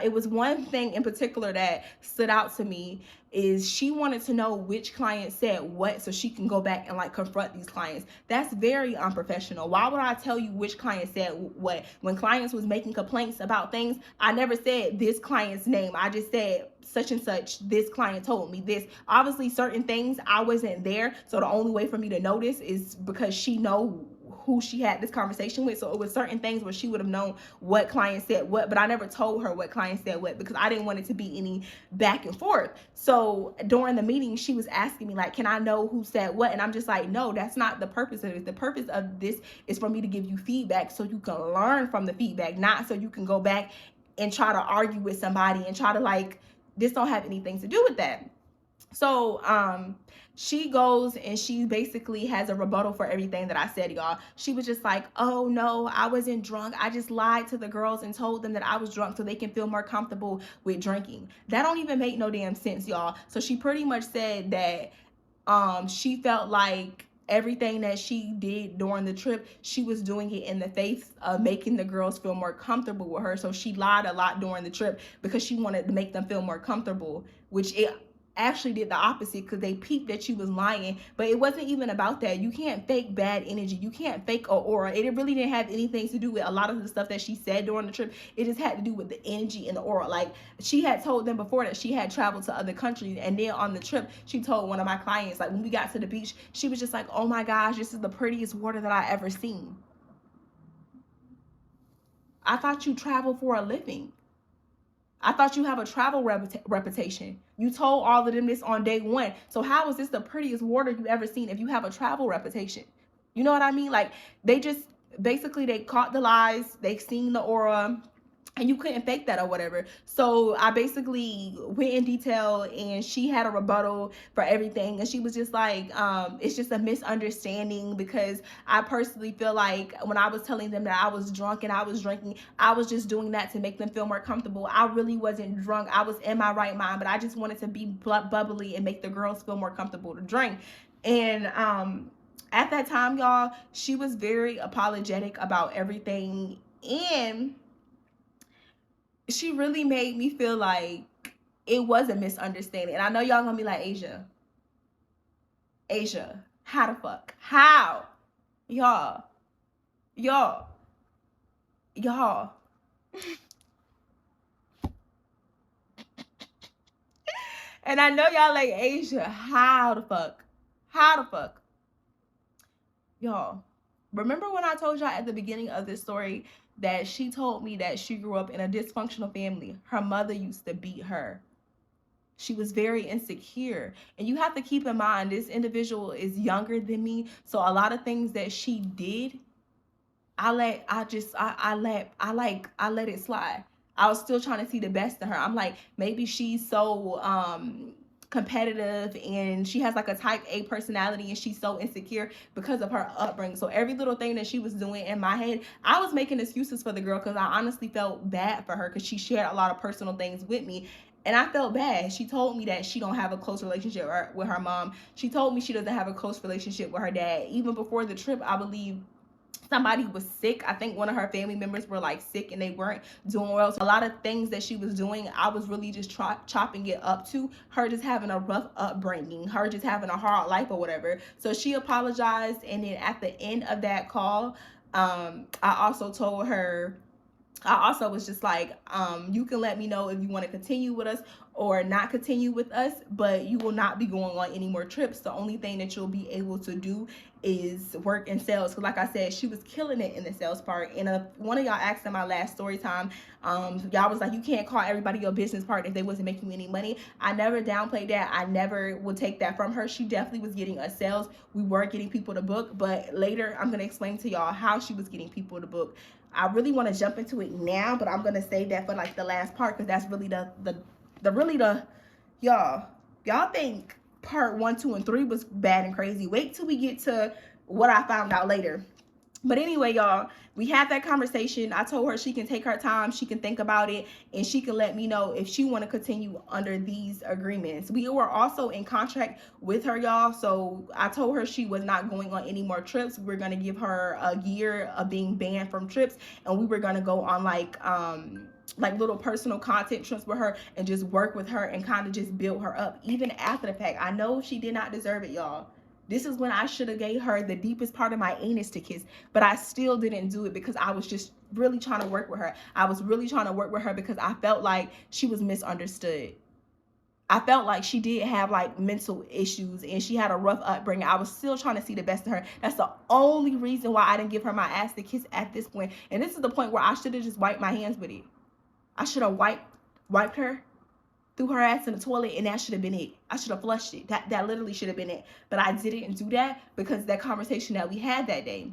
It was one thing in particular that stood out to me, is she wanted to know which client said what so she can go back and like confront these clients. That's very unprofessional. Why would I tell you which client said what? When clients was making complaints about things, I never said this client's name. I just said such and such, this client told me this. Obviously certain things I wasn't there, so the only way for me to notice is because she know who she had this conversation with. So it was certain things where she would have known what client said what, but I never told her what client said what because I didn't want it to be any back and forth. So during the meeting, she was asking me like, can I know who said what? And I'm just like, no, that's not the purpose of it. The purpose of this is for me to give you feedback so you can learn from the feedback, not so you can go back and try to argue with somebody and try to like, this don't have anything to do with that. So she goes and she basically has a rebuttal for everything that I said, y'all. She was just like, oh no, I wasn't drunk. I just lied to the girls and told them that I was drunk so they can feel more comfortable with drinking. That don't even make no damn sense, y'all. So she pretty much said that she felt like everything that she did during the trip, she was doing it in the face of making the girls feel more comfortable with her. So she lied a lot during the trip because she wanted to make them feel more comfortable, which it actually did the opposite because they peeped that she was lying. But it wasn't even about that. You can't fake bad energy. You can't fake an aura. It really didn't have anything to do with a lot of the stuff that she said during the trip. It just had to do with the energy and the aura. Like, she had told them before that she had traveled to other countries, and then on the trip she told one of my clients, like when we got to the beach, she was just like, oh my gosh, this is the prettiest water that I ever seen. I thought you travel for a living. I thought you have a travel reputation. You told all of them this on day one. So how is this the prettiest water you've ever seen if you have a travel reputation? You know what I mean? Like, they just, basically they caught the lies. They seen the aura. And you couldn't fake that or whatever. So I basically went in detail and she had a rebuttal for everything. And she was just like, it's just a misunderstanding because I personally feel like when I was telling them that I was drunk and I was drinking, I was just doing that to make them feel more comfortable. I really wasn't drunk. I was in my right mind, but I just wanted to be bubbly and make the girls feel more comfortable to drink. And at that time, y'all, she was very apologetic about everything. And she really made me feel like it was a misunderstanding. And I know y'all gonna be like, Asia, how the fuck? How? Y'all. And I know y'all like, Asia, how the fuck? Y'all, remember when I told y'all at the beginning of this story that she told me that she grew up in a dysfunctional family? Her mother used to beat her. She was very insecure. And you have to keep in mind, this individual is younger than me. So a lot of things that she did, I let it slide. I was still trying to see the best in her. I'm like, maybe she's so competitive and she has like a type A personality and she's so insecure because of her upbringing. So every little thing that she was doing, in my head, I was making excuses for the girl because I honestly felt bad for her because she shared a lot of personal things with me. And I felt bad. She told me that she don't have a close relationship with her mom. She told me she doesn't have a close relationship with her dad. Even before the trip, I believe somebody was sick. I think one of her family members were like sick and they weren't doing well. So a lot of things that she was doing, I was really just chopping it up to her just having a rough upbringing, her just having a hard life or whatever. So she apologized, and then at the end of that call, I also told her, I also was just like, you can let me know if you want to continue with us or not continue with us, but you will not be going on any more trips. The only thing that you'll be able to do is work in sales. Because like I said, she was killing it in the sales part. And one of y'all asked in my last story time, y'all was like, you can't call everybody your business partner if they wasn't making you any money. I never downplayed that. I never would take that from her. She definitely was getting us sales. We were getting people to book, but later I'm going to explain to y'all how she was getting people to book. I really want to jump into it now, but I'm going to save that for like the last part because that's really y'all think part 1, 2, and 3 was bad and crazy. Wait till we get to what I found out later. But anyway, y'all, we had that conversation. I told her she can take her time, she can think about it, and she can let me know if she want to continue under these agreements. We were also in contract with her, y'all, so I told her she was not going on any more trips. We're going to give her a year of being banned from trips, and we were going to go on like little personal content trips with her and just work with her and kind of just build her up. Even after the fact, I know she did not deserve it, y'all. This is when I should have gave her the deepest part of my anus to kiss, but I still didn't do it because I was just really trying to work with her. I was really trying to work with her because I felt like she was misunderstood. I felt like she did have like mental issues and she had a rough upbringing. I was still trying to see the best in her. That's the only reason why I didn't give her my ass to kiss at this point. And this is the point where I should have just wiped my hands with it. I should have wiped her, threw her ass in the toilet, and that should have been it. I should have flushed it. That literally should have been it. But I didn't do that because that conversation that we had that day.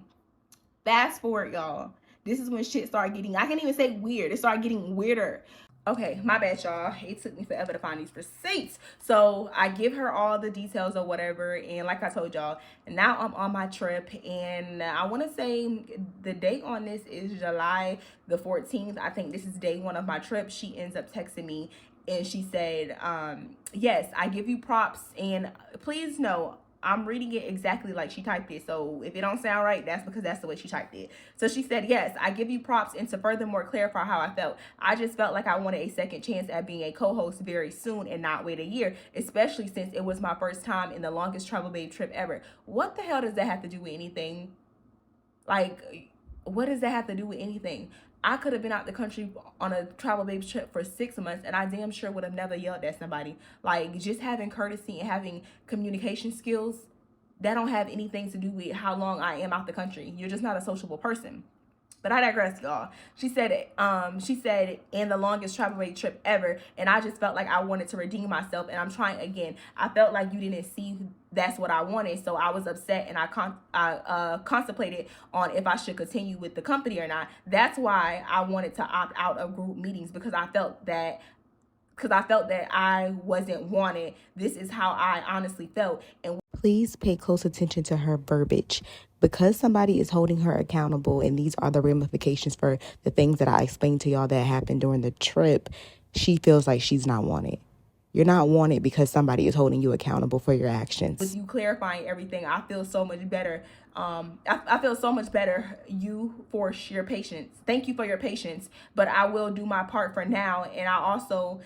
Fast forward, y'all. This is when shit started getting, I can't even say weird. It started getting weirder. Okay, my bad, y'all. It took me forever to find these receipts. So I give her all the details or whatever. And like I told y'all, now I'm on my trip. And I want to say the date on this is July the 14th. I think this is day 1 of my trip. She ends up texting me and she said, yes, I give you props. And please know, I'm reading it exactly like she typed it. So if it don't sound right, that's because that's the way she typed it. So she said, yes, I give you props, and to furthermore clarify how I felt, I just felt like I wanted a second chance at being a co-host very soon and not wait a year, especially since it was my first time in the longest travel babe trip ever. What the hell does that have to do with anything? Like, what does that have to do with anything? I could have been out the country on a travel babe trip for 6 months and I damn sure would have never yelled at somebody. Like, just having courtesy and having communication skills, that don't have anything to do with how long I am out the country. You're just not a sociable person. But I digress, y'all. She said, in the longest travel babe trip ever, and I just felt like I wanted to redeem myself, and I'm trying again. I felt like you didn't see that's what I wanted, so I was upset, and I contemplated on if I should continue with the company or not. That's why I wanted to opt out of group meetings, because I felt that I wasn't wanted. This is how I honestly felt. And please pay close attention to her verbiage. Because somebody is holding her accountable, and these are the ramifications for the things that I explained to y'all that happened during the trip, she feels like she's not wanted. You're not wanted because somebody is holding you accountable for your actions. With you clarifying everything, I feel so much better. I feel so much better. You for your patience. Thank you for your patience. But I will do my part for now. And I also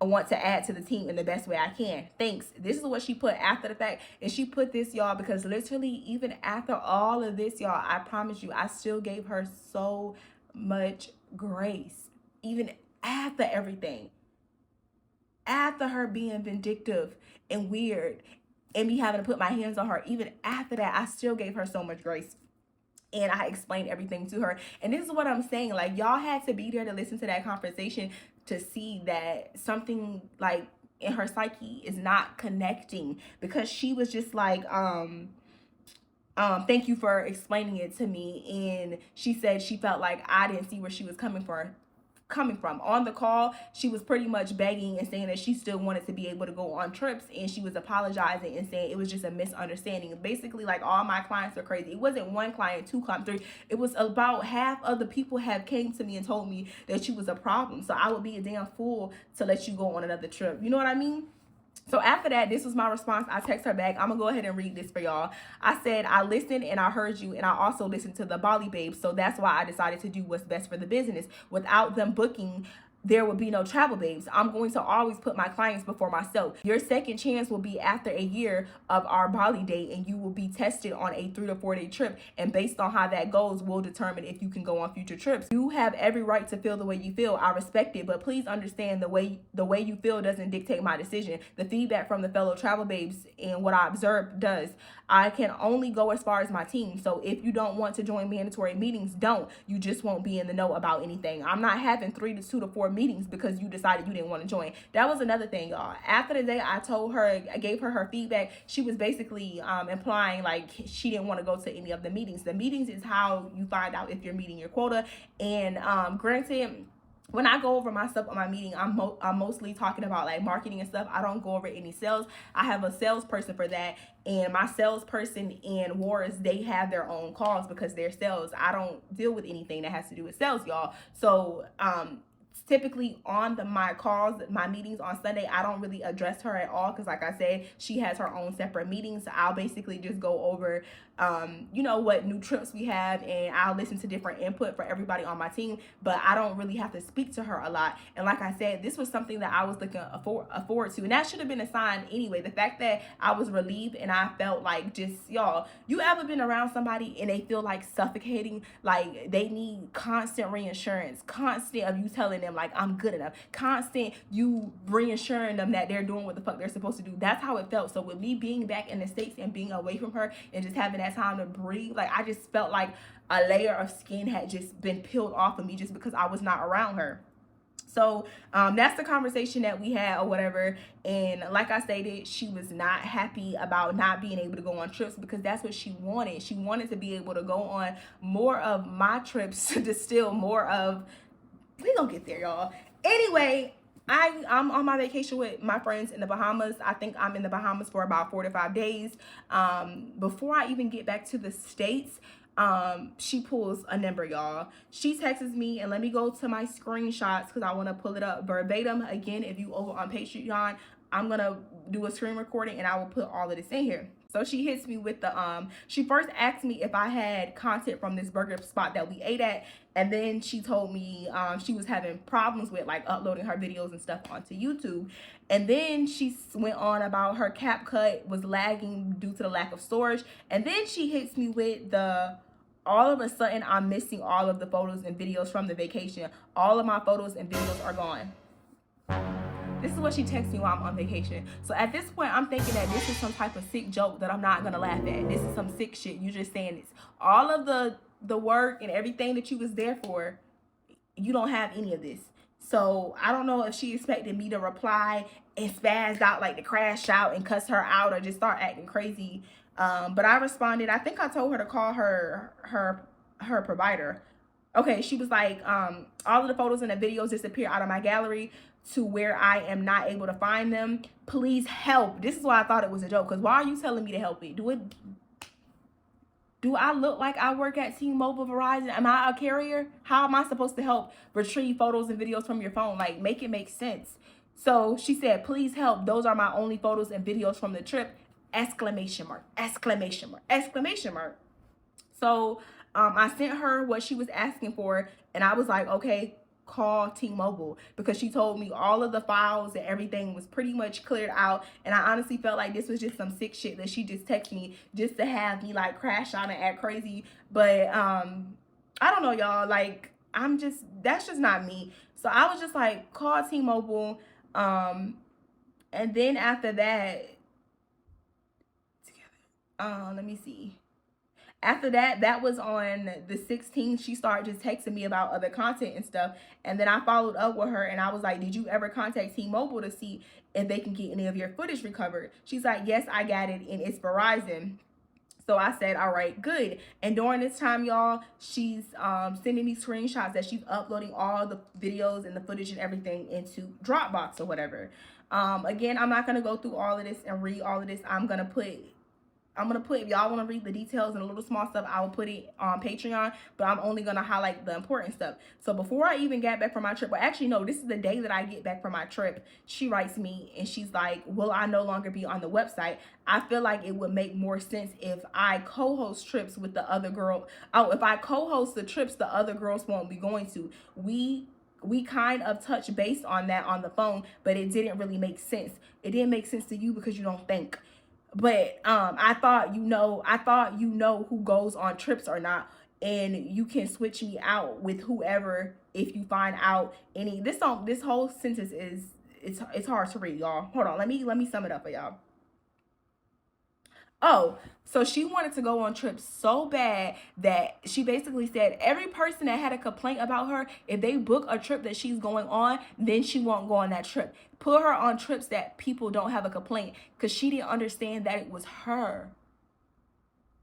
want to add to the team in the best way I can. Thanks. This is what she put after the fact. And she put this, y'all, because literally even after all of this, y'all, I promise you, I still gave her so much grace. Even after everything. After her being vindictive and weird and me having to put my hands on her, even after that, I still gave her so much grace. And I explained everything to her. And this is what I'm saying. Like, y'all had to be there to listen to that conversation to see that something like in her psyche is not connecting, because she was just like, thank you for explaining it to me. And she said she felt like I didn't see where she was coming from. On the call, she was pretty much begging and saying that she still wanted to be able to go on trips, and she was apologizing and saying it was just a misunderstanding. Basically, like, all my clients are crazy. It wasn't one client, two clients, three. It was about half of the people have came to me and told me that you was a problem. So I would be a damn fool to let you go on another trip. You know what I mean? So after that, this was my response. I text her back. I'm going to go ahead and read this for y'all. I said, I listened and I heard you, and I also listened to the Bali Babes. So that's why I decided to do what's best for the business. Without them booking, there will be no travel babes. I'm going to always put my clients before myself. Your second chance will be after a year of our Bali date, and you will be tested on a 3 to 4 day trip. And based on how that goes, will determine if you can go on future trips. You have every right to feel the way you feel. I respect it, but please understand the way you feel doesn't dictate my decision. The feedback from the fellow travel babes and what I observed does. I can only go as far as my team. So if you don't want to join mandatory meetings, don't. You just won't be in the know about anything. I'm not having 2 to 4 meetings because you decided you didn't want to join. That was another thing, y'all. After the day I gave her feedback, she was basically implying like she didn't want to go to any of the meetings. The meetings is how you find out if you're meeting your quota. And granted, when I go over my stuff on my meeting, I'm mostly talking about like marketing and stuff. I don't go over any sales. I have a salesperson for that, and my salesperson and Wars, they have their own calls because they're sales. I don't deal with anything that has to do with sales, y'all. So typically on my calls, my meetings on Sunday, I don't really address her at all because, like I said, she has her own separate meetings. So I'll basically just go over what new trips we have, and I'll listen to different input for everybody on my team, but I don't really have to speak to her a lot. And like I said, this was something that I was looking forward to, and that should have been a sign anyway. The fact that I was relieved and I felt like, just, y'all, you ever been around somebody and they feel like suffocating, like they need constant reassurance, constant of you telling them like I'm good enough, constant you reassuring them that they're doing what the fuck they're supposed to do. That's how it felt. So with me being back in the States and being away from her and just having that time to breathe, like I just felt like a layer of skin had just been peeled off of me just because I was not around her. So that's the conversation that we had or whatever. And like I stated, she was not happy about not being able to go on trips because that's what she wanted. She wanted to be able to go on more of my trips to distill more of, we gonna get there, y'all. Anyway, I'm on my vacation with my friends in the Bahamas. I think I'm in the Bahamas for about 4 to 5 days. Before I even get back to the States, she pulls a number, y'all. She texts me, and let me go to my screenshots because I want to pull it up verbatim. Again, if you over on Patreon, I'm gonna do a screen recording and I will put all of this in here. So she hits me with the she first asked me if I had content from this burger spot that we ate at, and then she told me she was having problems with like uploading her videos and stuff onto YouTube. And then she went on about her CapCut was lagging due to the lack of storage. And then she hits me with the, all of a sudden I'm missing all of the photos and videos from the vacation. All of my photos and videos are gone. This is what she texts me while I'm on vacation. So at this point, I'm thinking that this is some type of sick joke that I'm not gonna laugh at. This is some sick shit. You just saying this. All of the work and everything that you was there for, you don't have any of this. So I don't know if she expected me to reply and spaz out, like to crash out and cuss her out or just start acting crazy. But I responded. I think I told her to call her provider. Okay, she was like, all of the photos and the videos disappear out of my gallery to where I am not able to find them. Please help. This is why I thought it was a joke. Because why are you telling me to help it? Do I look like I work at T-Mobile, Verizon? Am I a carrier? How am I supposed to help retrieve photos and videos from your phone? Like, make it make sense. So she said, please help. Those are my only photos and videos from the trip. Exclamation mark, exclamation mark, exclamation mark. So I sent her what she was asking for, and I was like, okay, call T-Mobile, because she told me all of the files and everything was pretty much cleared out. And I honestly felt like this was just some sick shit that she just texted me just to have me like crash out and act crazy. But I don't know, y'all, like that's just not me. So I was just like, call T-Mobile. And then after that, let me see. After that, that was on the 16th. She started just texting me about other content and stuff. And then I followed up with her and I was like, did you ever contact T-Mobile to see if they can get any of your footage recovered? She's like, yes, I got it, and it's Verizon. So I said, all right, good. And during this time, y'all, she's sending these screenshots that she's uploading all the videos and the footage and everything into Dropbox or whatever. Again, I'm not going to go through all of this and read all of this. I'm going to put, if y'all want to read the details and the little small stuff, I will put it on Patreon, but I'm only going to highlight the important stuff. So before I even got back from my trip, well, actually, no, this is the day that I get back from my trip. She writes me and she's like, will I no longer be on the website? I feel like it would make more sense if I co-host trips with the other girl. Oh, if I co-host the trips the other girls won't be going to. We kind of touched base on that on the phone, but it didn't really make sense. It didn't make sense to you because you don't think. But I thought you know who goes on trips or not, and you can switch me out with whoever if you find out any. This whole sentence is it's hard to read, y'all. Hold on, let me sum it up for y'all. Oh, so she wanted to go on trips so bad that she basically said every person that had a complaint about her, if they book a trip that she's going on, then she won't go on that trip. Put her on trips that people don't have a complaint, because she didn't understand that it was her.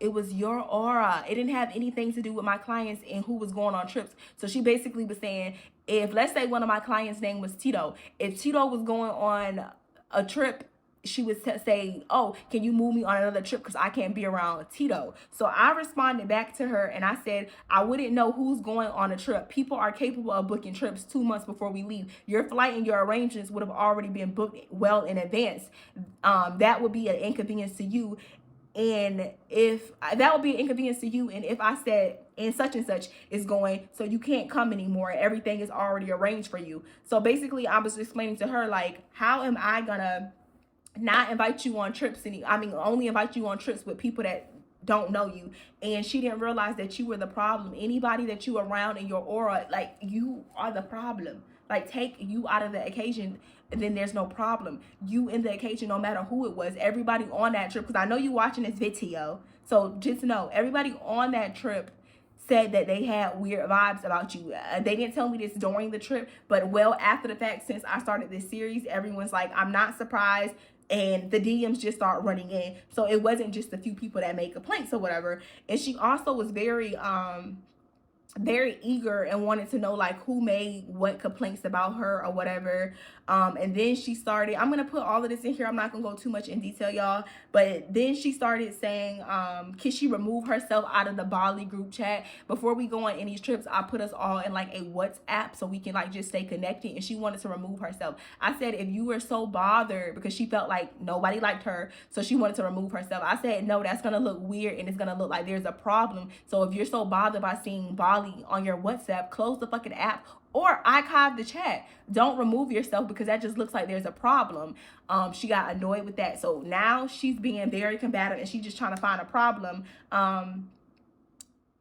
It was your aura. It didn't have anything to do with my clients and who was going on trips. So she basically was saying, if let's say one of my clients' name was Tito, if Tito was going on a trip, she would say, oh, can you move me on another trip because I can't be around Tito? So I responded back to her and I said, I wouldn't know who's going on a trip. People are capable of booking trips 2 months before we leave. Your flight and your arrangements would have already been booked well in advance. That would be an inconvenience to you. And if that would be an inconvenience to you, and if I said and such is going, so you can't come anymore, everything is already arranged for you. So basically I was explaining to her, like, how am I gonna not invite you on trips only invite you on trips with people that don't know you? And she didn't realize that you were the problem. Anybody that you around in your aura, like, you are the problem. Like, take you out of the occasion, and then there's no problem. You in the occasion, no matter who it was, everybody on that trip, because I know you watching this video, so just know everybody on that trip said that they had weird vibes about you. They didn't tell me this during the trip, but well after the fact, since I started this series, everyone's like, I'm not surprised. And the DMs just start running in. So it wasn't just a few people that made complaints or whatever. And she also was very eager and wanted to know, like, who made what complaints about her or whatever. And then she started, I'm gonna put all of this in here, I'm not gonna go too much in detail, y'all, but then she started saying, can she remove herself out of the Bali group chat? Before we go on any trips, I put us all in like a WhatsApp so we can like just stay connected, and she wanted to remove herself. I said, if you were so bothered because she felt like nobody liked her, so she wanted to remove herself, I said, no, that's gonna look weird and it's gonna look like there's a problem. So if you're so bothered by seeing Bali on your WhatsApp, close the fucking app or archive the chat. Don't remove yourself because that just looks like there's a problem. She got annoyed with that. So now she's being very combative and she's just trying to find a problem. I'm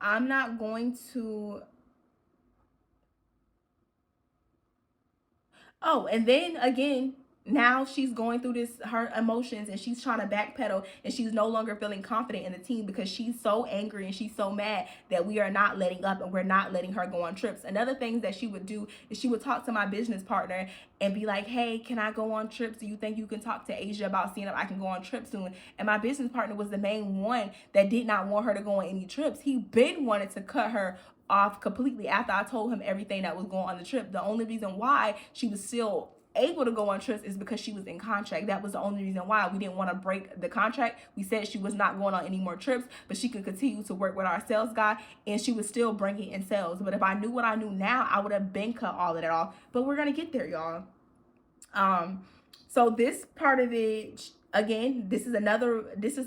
not going to... Oh, and then again, now she's going through her emotions, and she's trying to backpedal, and she's no longer feeling confident in the team because she's so angry and she's so mad that we are not letting up and we're not letting her go on trips. Another thing that she would do is she would talk to my business partner and be like, hey, can I go on trips? Do you think you can talk to Asia about seeing if I can go on trips soon? And my business partner was the main one that did not want her to go on any trips. He been wanted to cut her off completely after I told him everything that was going on the trip. The only reason why she was still able to go on trips is because she was in contract. That was the only reason why. We didn't want to break the contract. We said she was not going on any more trips, but she could continue to work with our sales guy and she was still bringing in sales. But if I knew what I knew now, I would have been cut all of that off. But we're gonna get there, y'all. So this part of it, again, this is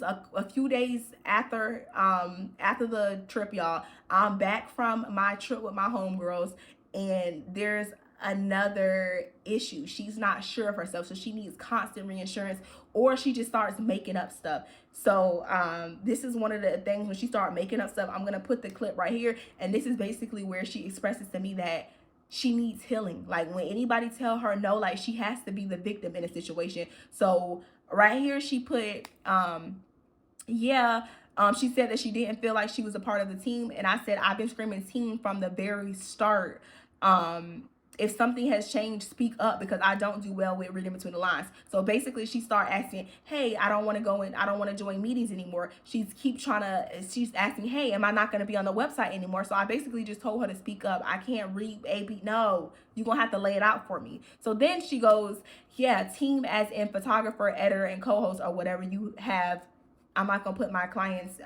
a few days after the trip, y'all. I'm back from my trip with my homegirls, and there's another issue. She's not sure of herself, so she needs constant reassurance, or she just starts making up stuff. So this is one of the things when she started making up stuff. I'm gonna put the clip right here, and this is basically where she expresses to me that she needs healing. Like, when anybody tell her no, like, she has to be the victim in a situation. So right here she put yeah, She said that she didn't feel like she was a part of the team, and I said I've been screaming team from the very start. If something has changed, speak up, because I don't do well with reading between the lines. So basically, she started asking, hey, I don't want to go in, I don't want to join meetings anymore. She's asking, hey, am I not going to be on the website anymore? So I basically just told her to speak up. I can't read AB. No, you're going to have to lay it out for me. So then she goes, yeah, team as in photographer, editor, and co-host, or whatever you have. I'm not gonna put my client's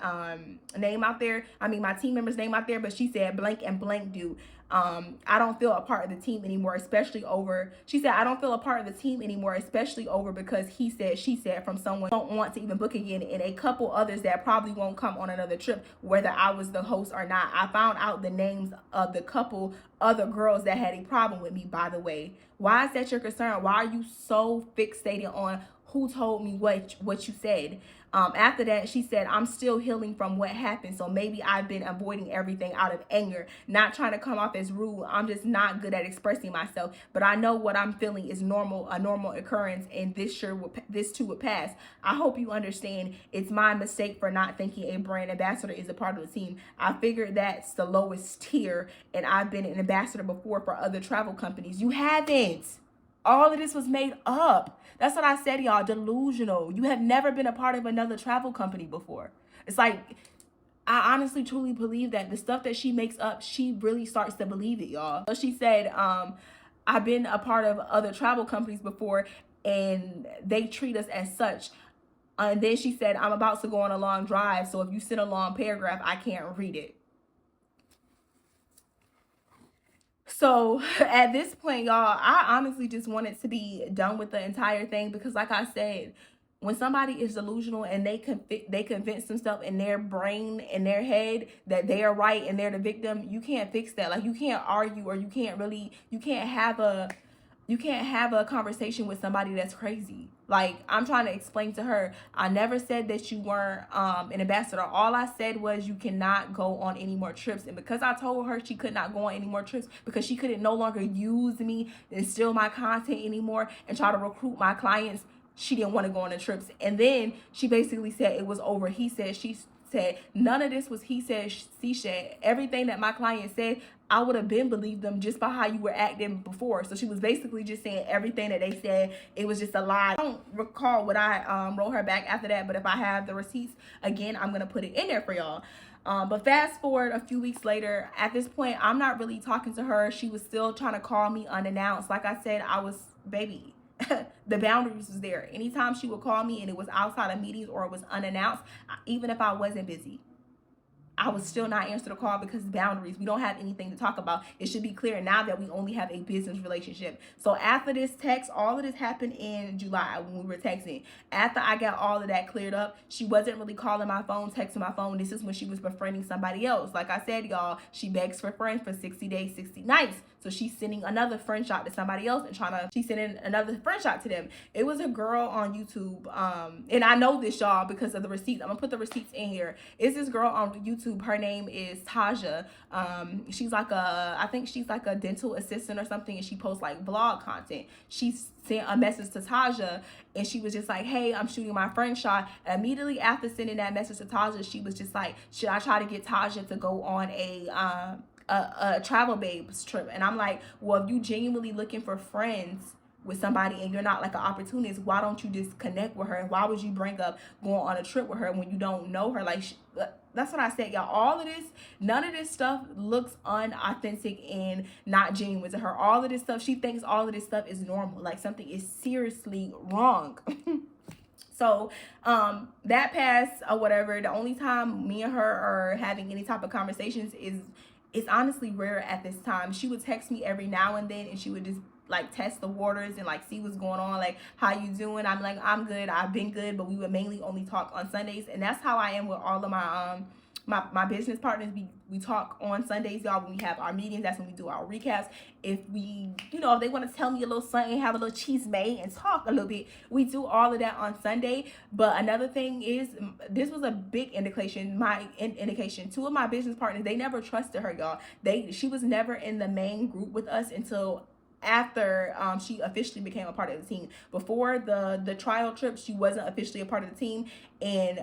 name out there. I mean, my team member's name out there, but she said blank and blank do. I don't feel a part of the team anymore, especially over, she said, I don't feel a part of the team anymore, especially over because he said, she said, from someone don't want to even book again, and a couple others that probably won't come on another trip, whether I was the host or not. I found out the names of the couple other girls that had a problem with me, by the way. Why is that your concern? Why are you so fixated on who told me what you said? After that, she said, I'm still healing from what happened, so maybe I've been avoiding everything out of anger, not trying to come off as rude. I'm just not good at expressing myself, but I know what I'm feeling is normal, a normal occurrence, and this too would pass. I hope you understand. It's my mistake for not thinking a brand ambassador is a part of the team. I figured that's the lowest tier, and I've been an ambassador before for other travel companies. You haven't. All of this was made up. That's what I said, y'all. Delusional. You have never been a part of another travel company before. It's like, I honestly truly believe that the stuff that she makes up, she really starts to believe it, y'all. So she said, I've been a part of other travel companies before, and they treat us as such. And then she said, I'm about to go on a long drive, so if you send a long paragraph, I can't read it. So at this point, y'all, I honestly just wanted to be done with the entire thing, because like I said, when somebody is delusional and they convince themselves in their brain, in their head, that they are right and they're the victim, you can't fix that. Like, you can't argue, or you can't have a conversation with somebody that's crazy. Like, I'm trying to explain to her, I never said that you weren't an ambassador. All I said was you cannot go on any more trips. And because I told her she could not go on any more trips, because she couldn't no longer use me and steal my content anymore and try to recruit my clients, she didn't want to go on the trips. And then she basically said it was over. He said, she said, none of this was he said, she said. Everything that my client said, I would have been believed them just by how you were acting before. So she was basically just saying everything that they said, it was just a lie. I don't recall what I wrote her back after that, but if I have the receipts, again, I'm going to put it in there for y'all. But fast forward a few weeks later, at this point, I'm not really talking to her. She was still trying to call me unannounced. Like I said, I was, baby, the boundaries was there. Anytime she would call me and it was outside of meetings or it was unannounced, even if I wasn't busy, I would still not answer the call, because boundaries. We don't have anything to talk about. It should be clear now that we only have a business relationship. So after this text, all of this happened in July when we were texting. After I got all of that cleared up, she wasn't really calling my phone, texting my phone. This is when she was befriending somebody else. Like I said, y'all, she begs for friends for 60 days, 60 nights. So she's sending another friend shot to somebody else and she's sending another friend shot to them. It was a girl on YouTube. And I know this, y'all, because of the receipts. I'm gonna put the receipts in here. It's this girl on YouTube. Her name is Taja. She's like I think she's like a dental assistant or something, and she posts like blog content. She sent a message to Taja, and she was just like, hey, I'm shooting my friend shot. And immediately after sending that message to Taja, she was just like, should I try to get Taja to go on a travel babes trip? And I'm like, well, if you genuinely looking for friends with somebody and you're not like an opportunist, why don't you just connect with her? Why would you bring up going on a trip with her when you don't know her? Like, that's what I said, y'all. All of this, none of this stuff looks unauthentic and not genuine to her. All of this stuff, she thinks all of this stuff is normal. Like, something is seriously wrong. So that passed or whatever. The only time me and her are having any type of conversations is, it's honestly rare at this time. She would text me every now and then, and she would just like test the waters and like see what's going on, like, how you doing? I'm like, I'm good, I've been good. But we would mainly only talk on Sundays, and that's how I am with all of my my business partners. We talk on Sundays, y'all. When we have our meetings, that's when we do our recaps. If we, if they want to tell me a little something, have a little cheese made and talk a little bit, we do all of that on Sunday. But another thing is, this was a big indication, indication. Two of my business partners, they never trusted her, y'all. She was never in the main group with us until after she officially became a part of the team. Before the trial trip, she wasn't officially a part of the team. And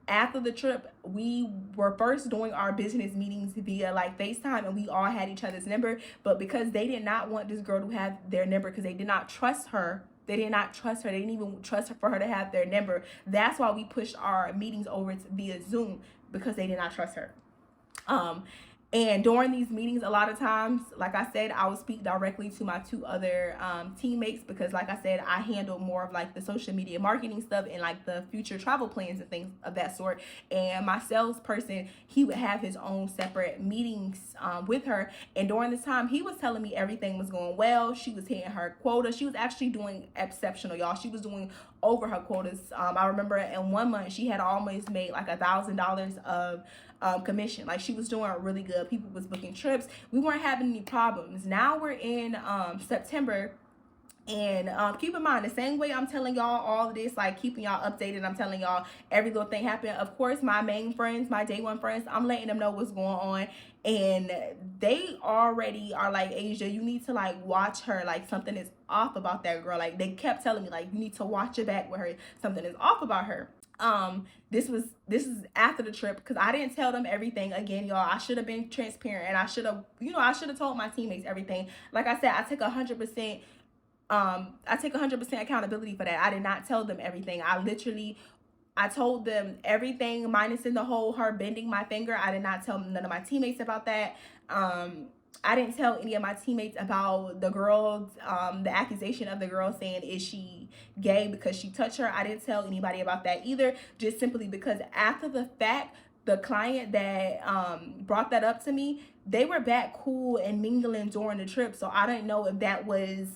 After the trip, we were first doing our business meetings via like FaceTime, and we all had each other's number. But because they did not want this girl to have their number, because they did not trust her, they did not trust her. They didn't even trust her for her to have their number. That's why we pushed our meetings over via Zoom, because they did not trust her. And during these meetings, a lot of times, like I said, I would speak directly to my two other teammates, because like I said, I handle more of like the social media marketing stuff and like the future travel plans and things of that sort. And my salesperson, he would have his own separate meetings with her. And during this time, he was telling me everything was going well. She was hitting her quota. She was actually doing exceptional, y'all. She was doing over her quotas. I remember in 1 month, she had almost made like $1,000 of commission. Like, she was doing really good. People was booking trips. We weren't having any problems. Now we're in September, and keep in mind, the same way I'm telling y'all all of this, like keeping y'all updated, I'm telling y'all every little thing happened. Of course, my main friends, my day one friends, I'm letting them know what's going on, and they already are like, Asia, you need to like watch her. Like, something is off about that girl. Like, they kept telling me, like, you need to watch your back with her. Something is off about her. This is after the trip, because I didn't tell them everything. Again, y'all, I should have been transparent, and I should have told my teammates everything. Like I said, I take 100% accountability for that. I did not tell them everything. I told them everything minus in the whole her bending my finger. I did not tell none of my teammates about that. I didn't tell any of my teammates about the girl, the accusation of the girl saying, is she gay because she touched her? I didn't tell anybody about that either, just simply because after the fact, the client that brought that up to me, they were back cool and mingling during the trip. So I didn't know if that was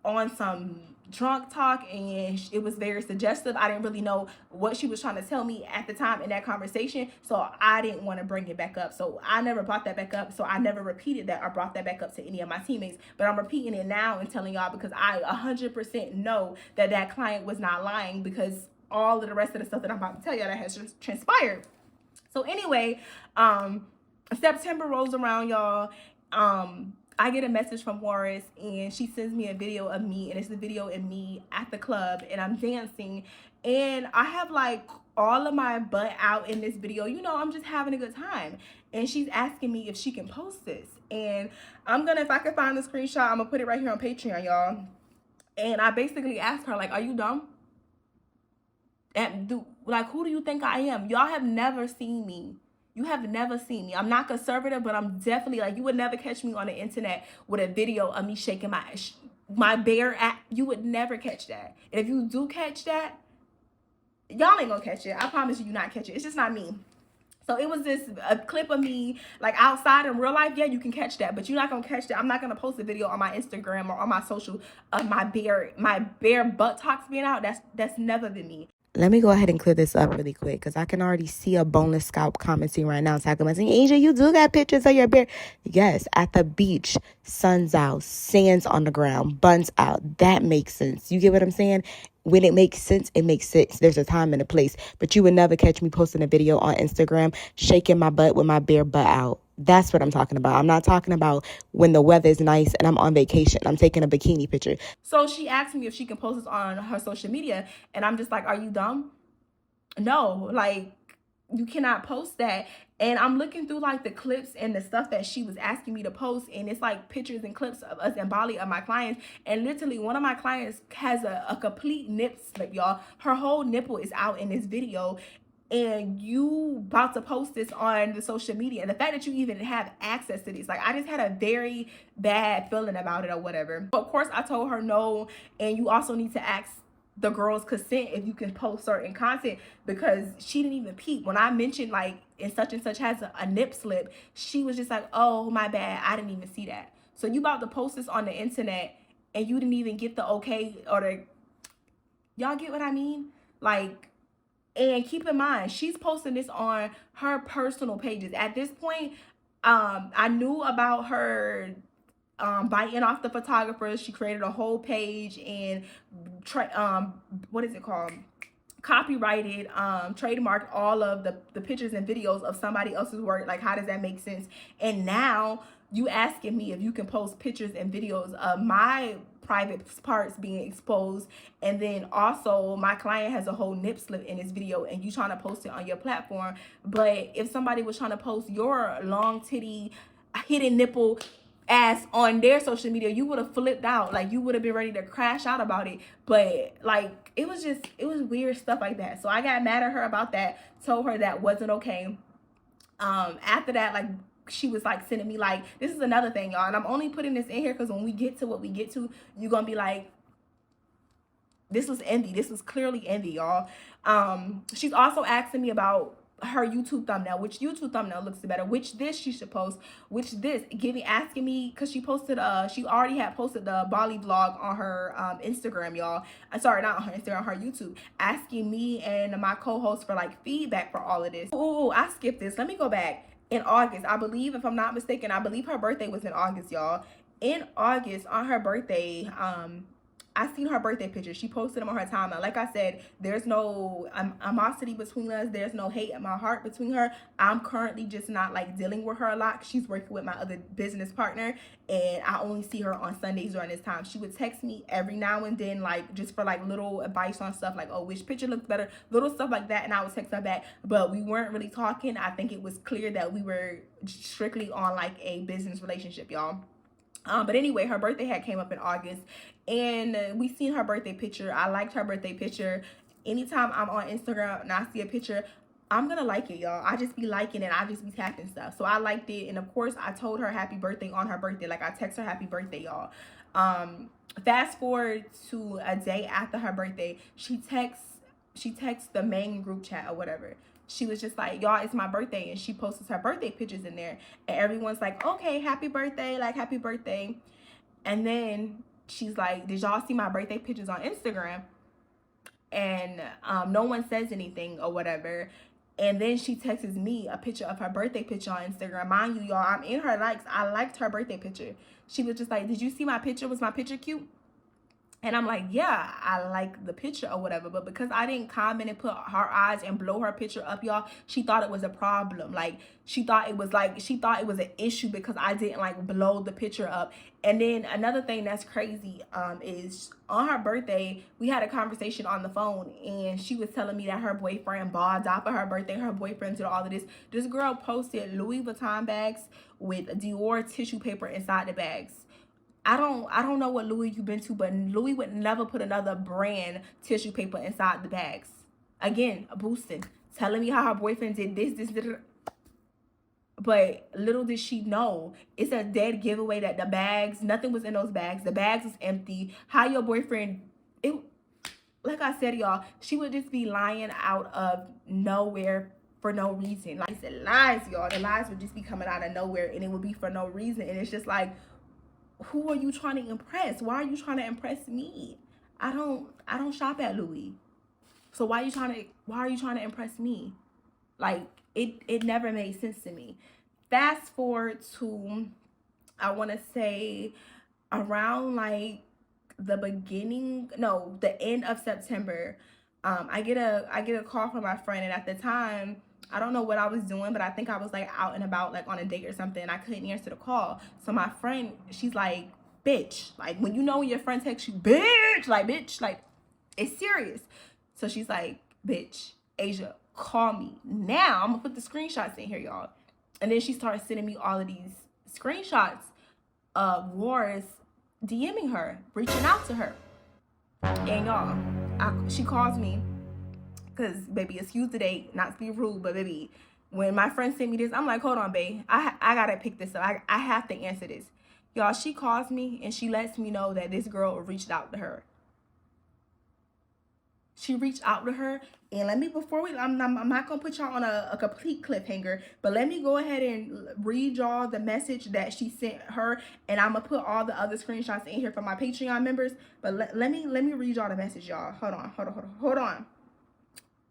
on some drunk talk and it was very suggestive. I didn't really know what she was trying to tell me at the time in that conversation, so I didn't want to bring it back up. So I never brought that back up. So I never repeated that or brought that back up to any of my teammates. But I'm repeating it now and telling y'all, because I 100% know that that client was not lying, because all of the rest of the stuff that I'm about to tell y'all that has just transpired. So anyway, September rolls around, y'all. I get a message from Morris, and she sends me a video of me, and it's the video of me at the club, and I'm dancing, and I have like all of my butt out in this video. You know, I'm just having a good time, and she's asking me if she can post this, and if I can find the screenshot, I'm gonna put it right here on Patreon, y'all. And I basically asked her, like, are you dumb? Like, who do you think I am? Y'all have never seen me. You have never seen me. I'm not conservative, but I'm definitely, like, you would never catch me on the internet with a video of me shaking my bare ass. You would never catch that. And if you do catch that, y'all ain't gonna catch it. I promise you not catch it. It's just not me. So it was a clip of me, like, outside in real life. Yeah, you can catch that, but you're not gonna catch that. I'm not gonna post a video on my Instagram or on my social of my bare buttocks being out. That's never been me.
Let me go ahead and clear this up really quick, because I can already see a boneless scalp commenting right now, talking about saying, Asia, you do got pictures of your beard. Yes, at the beach, sun's out, sand's on the ground, buns out. That makes sense. You get what I'm saying? When it makes sense, it makes sense. There's a time and a place. But you would never catch me posting a video on Instagram shaking my butt with my bare butt out. That's what I'm talking about. I'm not talking about when the weather is nice and I'm on vacation. I'm taking a bikini picture.
So she asked me if she can post this on her social media, and I'm just like, are you dumb? No, like, you cannot post that. And I'm looking through like the clips and the stuff that she was asking me to post, and it's like pictures and clips of us in Bali of my clients. And literally one of my clients has a complete nip slip, y'all. Her whole nipple is out in this video, and you about to post this on the social media. And the fact that you even have access to this, like, I just had a very bad feeling about it or whatever. But of course I told her no, and you also need to ask the girl's consent if you can post certain content, because she didn't even peep. When I mentioned like, and such has a nip slip, she was just like, oh, my bad, I didn't even see that. So you about to post this on the internet and you didn't even get the okay or the, y'all get what I mean? Like, and keep in mind, she's posting this on her personal pages. At this point, I knew about her biting off the photographers. She created a whole page and what is it called? Copyrighted, trademarked all of the pictures and videos of somebody else's work. Like, how does that make sense? And now you asking me if you can post pictures and videos of my private parts being exposed. And then also my client has a whole nip slip in this video and you trying to post it on your platform. But if somebody was trying to post your long titty, hidden nipple ass on their social media, you would have flipped out. Like, you would have been ready to crash out about it. But like, it was weird stuff like that. So I got mad at her about that, told her that wasn't okay. After that, like, she was like sending me, like, this is another thing, y'all, and I'm only putting this in here because when we get to what we get to, you're gonna be like, this was envy. This was clearly envy, y'all. She's also asking me about her YouTube thumbnail, which YouTube thumbnail looks better, which this she should post, which this, asking me, because she posted, she already had posted the Bali vlog on her Instagram, y'all. I'm sorry, not on her Instagram, on her YouTube, asking me and my co-host for like feedback for all of this. Oh, I skipped this. Let me go back. In August, I believe, if I'm not mistaken, I believe her birthday was in August, y'all. In August, on her birthday, I seen her birthday pictures. She posted them on her timeline. Like I said, there's no animosity between us. There's no hate in my heart between her. I'm currently just not like dealing with her a lot. She's working with my other business partner, and I only see her on Sundays during this time. She would text me every now and then, like, just for like little advice on stuff, like, oh, which picture looks better, little stuff like that, and I would text her back. But we weren't really talking. I think it was clear that we were strictly on like a business relationship, y'all. But anyway, her birthday had came up in August, and we seen her birthday picture. I liked her birthday picture. Anytime I'm on Instagram and I see a picture, I'm gonna like it, y'all. I just be liking it. I just be tapping stuff. So I liked it, and of course I told her happy birthday on her birthday. Like, I text her happy birthday, y'all. Fast forward to a day after her birthday, she texts the main group chat or whatever. She was just like, y'all, it's my birthday, and she posts her birthday pictures in there, and everyone's like, okay, happy birthday, like, happy birthday. And then she's like, did y'all see my birthday pictures on Instagram? And no one says anything or whatever. And then she texts me a picture of her birthday picture on Instagram. Mind you, y'all, I'm in her likes. I liked her birthday picture. She was just like, did you see my picture? Was my picture cute? And I'm like, yeah, I like the picture or whatever. But because I didn't comment and put her eyes and blow her picture up, y'all, she thought it was a problem. Like, she thought it was an issue because I didn't like blow the picture up. And then another thing that's crazy is on her birthday, we had a conversation on the phone, and she was telling me that her boyfriend balled out for her birthday. Her boyfriend did all of this. This girl posted Louis Vuitton bags with Dior tissue paper inside the bags. I don't know what Louis you've been to, but Louis would never put another brand tissue paper inside the bags. Again, boosting, telling me how her boyfriend did this. But little did she know, it's a dead giveaway that the bags, nothing was in those bags. The bags was empty. How your boyfriend, like I said, y'all, she would just be lying out of nowhere for no reason. Like I said, lies, y'all. The lies would just be coming out of nowhere, and it would be for no reason. And it's just like, who are you trying to impress? Why are you trying to impress me? I don't shop at Louis. So why are you trying to impress me? Like, it never made sense to me. Fast forward to, I want to say around like the end of September. I get a call from my friend, and at the time, I don't know what I was doing, but I think I was like out and about, like on a date or something, and I couldn't answer the call. So my friend, she's like, bitch, like when you know when your friend texts you, bitch, like it's serious. So she's like, bitch, Asia, call me now. I'm gonna put the screenshots in here, y'all. And then she started sending me all of these screenshots of Wars DMing her, reaching out to her. And y'all, she calls me. Because, baby, excuse the date, not to be rude, but, baby, when my friend sent me this, I'm like, hold on, babe. I got to pick this up. I have to answer this. Y'all, she calls me, and she lets me know that this girl reached out to her. She reached out to her, and I'm not going to put y'all on a complete cliffhanger, but let me go ahead and read y'all the message that she sent her, and I'm going to put all the other screenshots in here for my Patreon members, but let me read y'all the message, y'all. Hold on.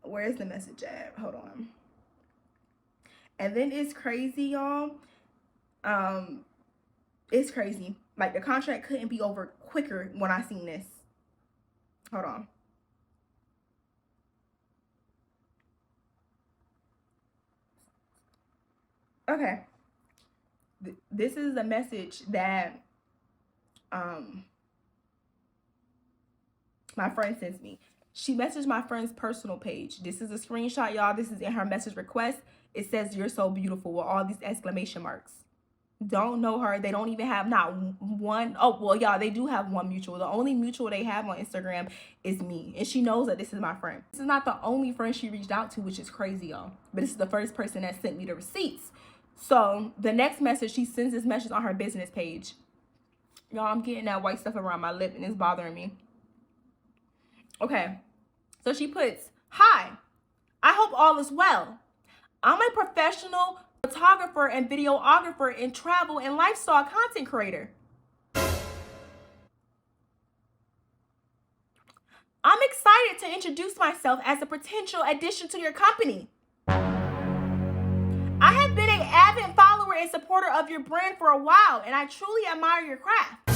Where's the message at? Hold on. And then it's crazy, y'all. It's crazy. Like, the contract couldn't be over quicker when I seen this. Hold on. Okay. This is a message that My friend sends me. She messaged my friend's personal page. This is a screenshot, y'all. This is in her message request. It says, "You're so beautiful," with all these exclamation marks. Don't know her. They don't even have not one. Oh, well, y'all, they do have one mutual. The only mutual they have on Instagram is me. And she knows that this is my friend. This is not the only friend she reached out to, which is crazy, y'all. But this is the first person that sent me the receipts. So the next message, she sends this message on her business page. Y'all, I'm getting that white stuff around my lip and it's bothering me. Okay. So she puts, "Hi, I hope all is well. I'm a professional photographer and videographer and travel and lifestyle content creator. I'm excited to introduce myself as a potential addition to your company. I have been an avid follower and supporter of your brand for a while, and I truly admire your craft.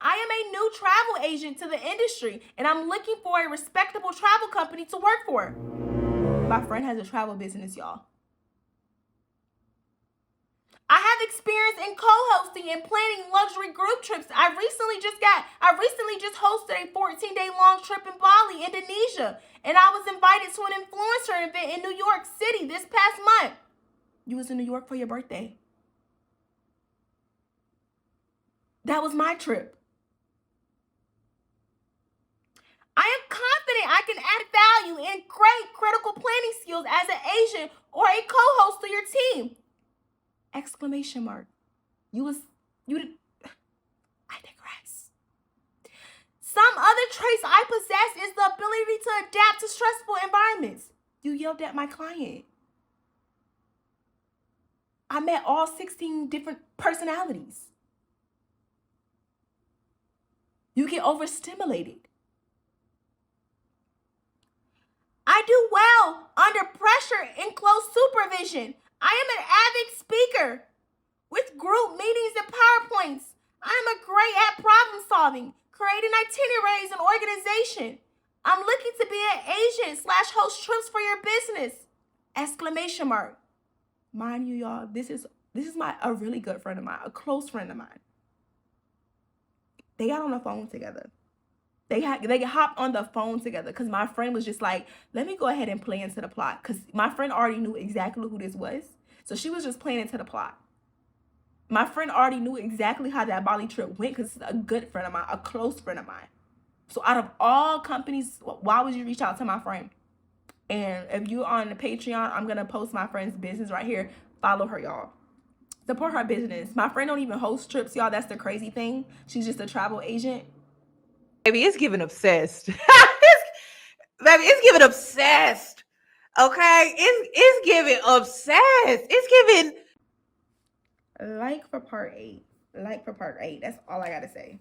I am a new travel agent to the industry, and I'm looking for a respectable travel company to work for." My friend has a travel business, y'all. "I have experience in co-hosting and planning luxury group trips. I recently just hosted a 14-day long trip in Bali, Indonesia, and I was invited to an influencer event in New York City this past month." You was in New York for your birthday. That was my trip. "I am confident I can add value and great critical planning skills as an agent or a co-host to your team." Exclamation mark. I digress. "Some other traits I possess is the ability to adapt to stressful environments." You yelled at my client. I met all 16 different personalities. You get overstimulated. "I do well under pressure and close supervision. I am an avid speaker with group meetings and PowerPoints. I am a great at problem solving, creating itineraries and organization. I'm looking to be an agent / host trips for your business." Exclamation mark. Mind you, y'all, this is a really good friend of mine, a close friend of mine. They got on the phone together. They hopped on the phone together because my friend was just like, "Let me go ahead and play into the plot," because my friend already knew exactly who this was. So she was just playing into the plot. My friend already knew exactly how that Bali trip went because it's a good friend of mine, a close friend of mine. So out of all companies, why would you reach out to my friend? And if you're on the Patreon, I'm going to post my friend's business right here. Follow her, y'all. Support her business. My friend don't even host trips, y'all. That's the crazy thing. She's just a travel agent.
Baby, it's giving obsessed. Baby, it's giving obsessed. Okay? It's giving obsessed. It's giving.
Like for part 8. Like for part 8. That's all I got to say.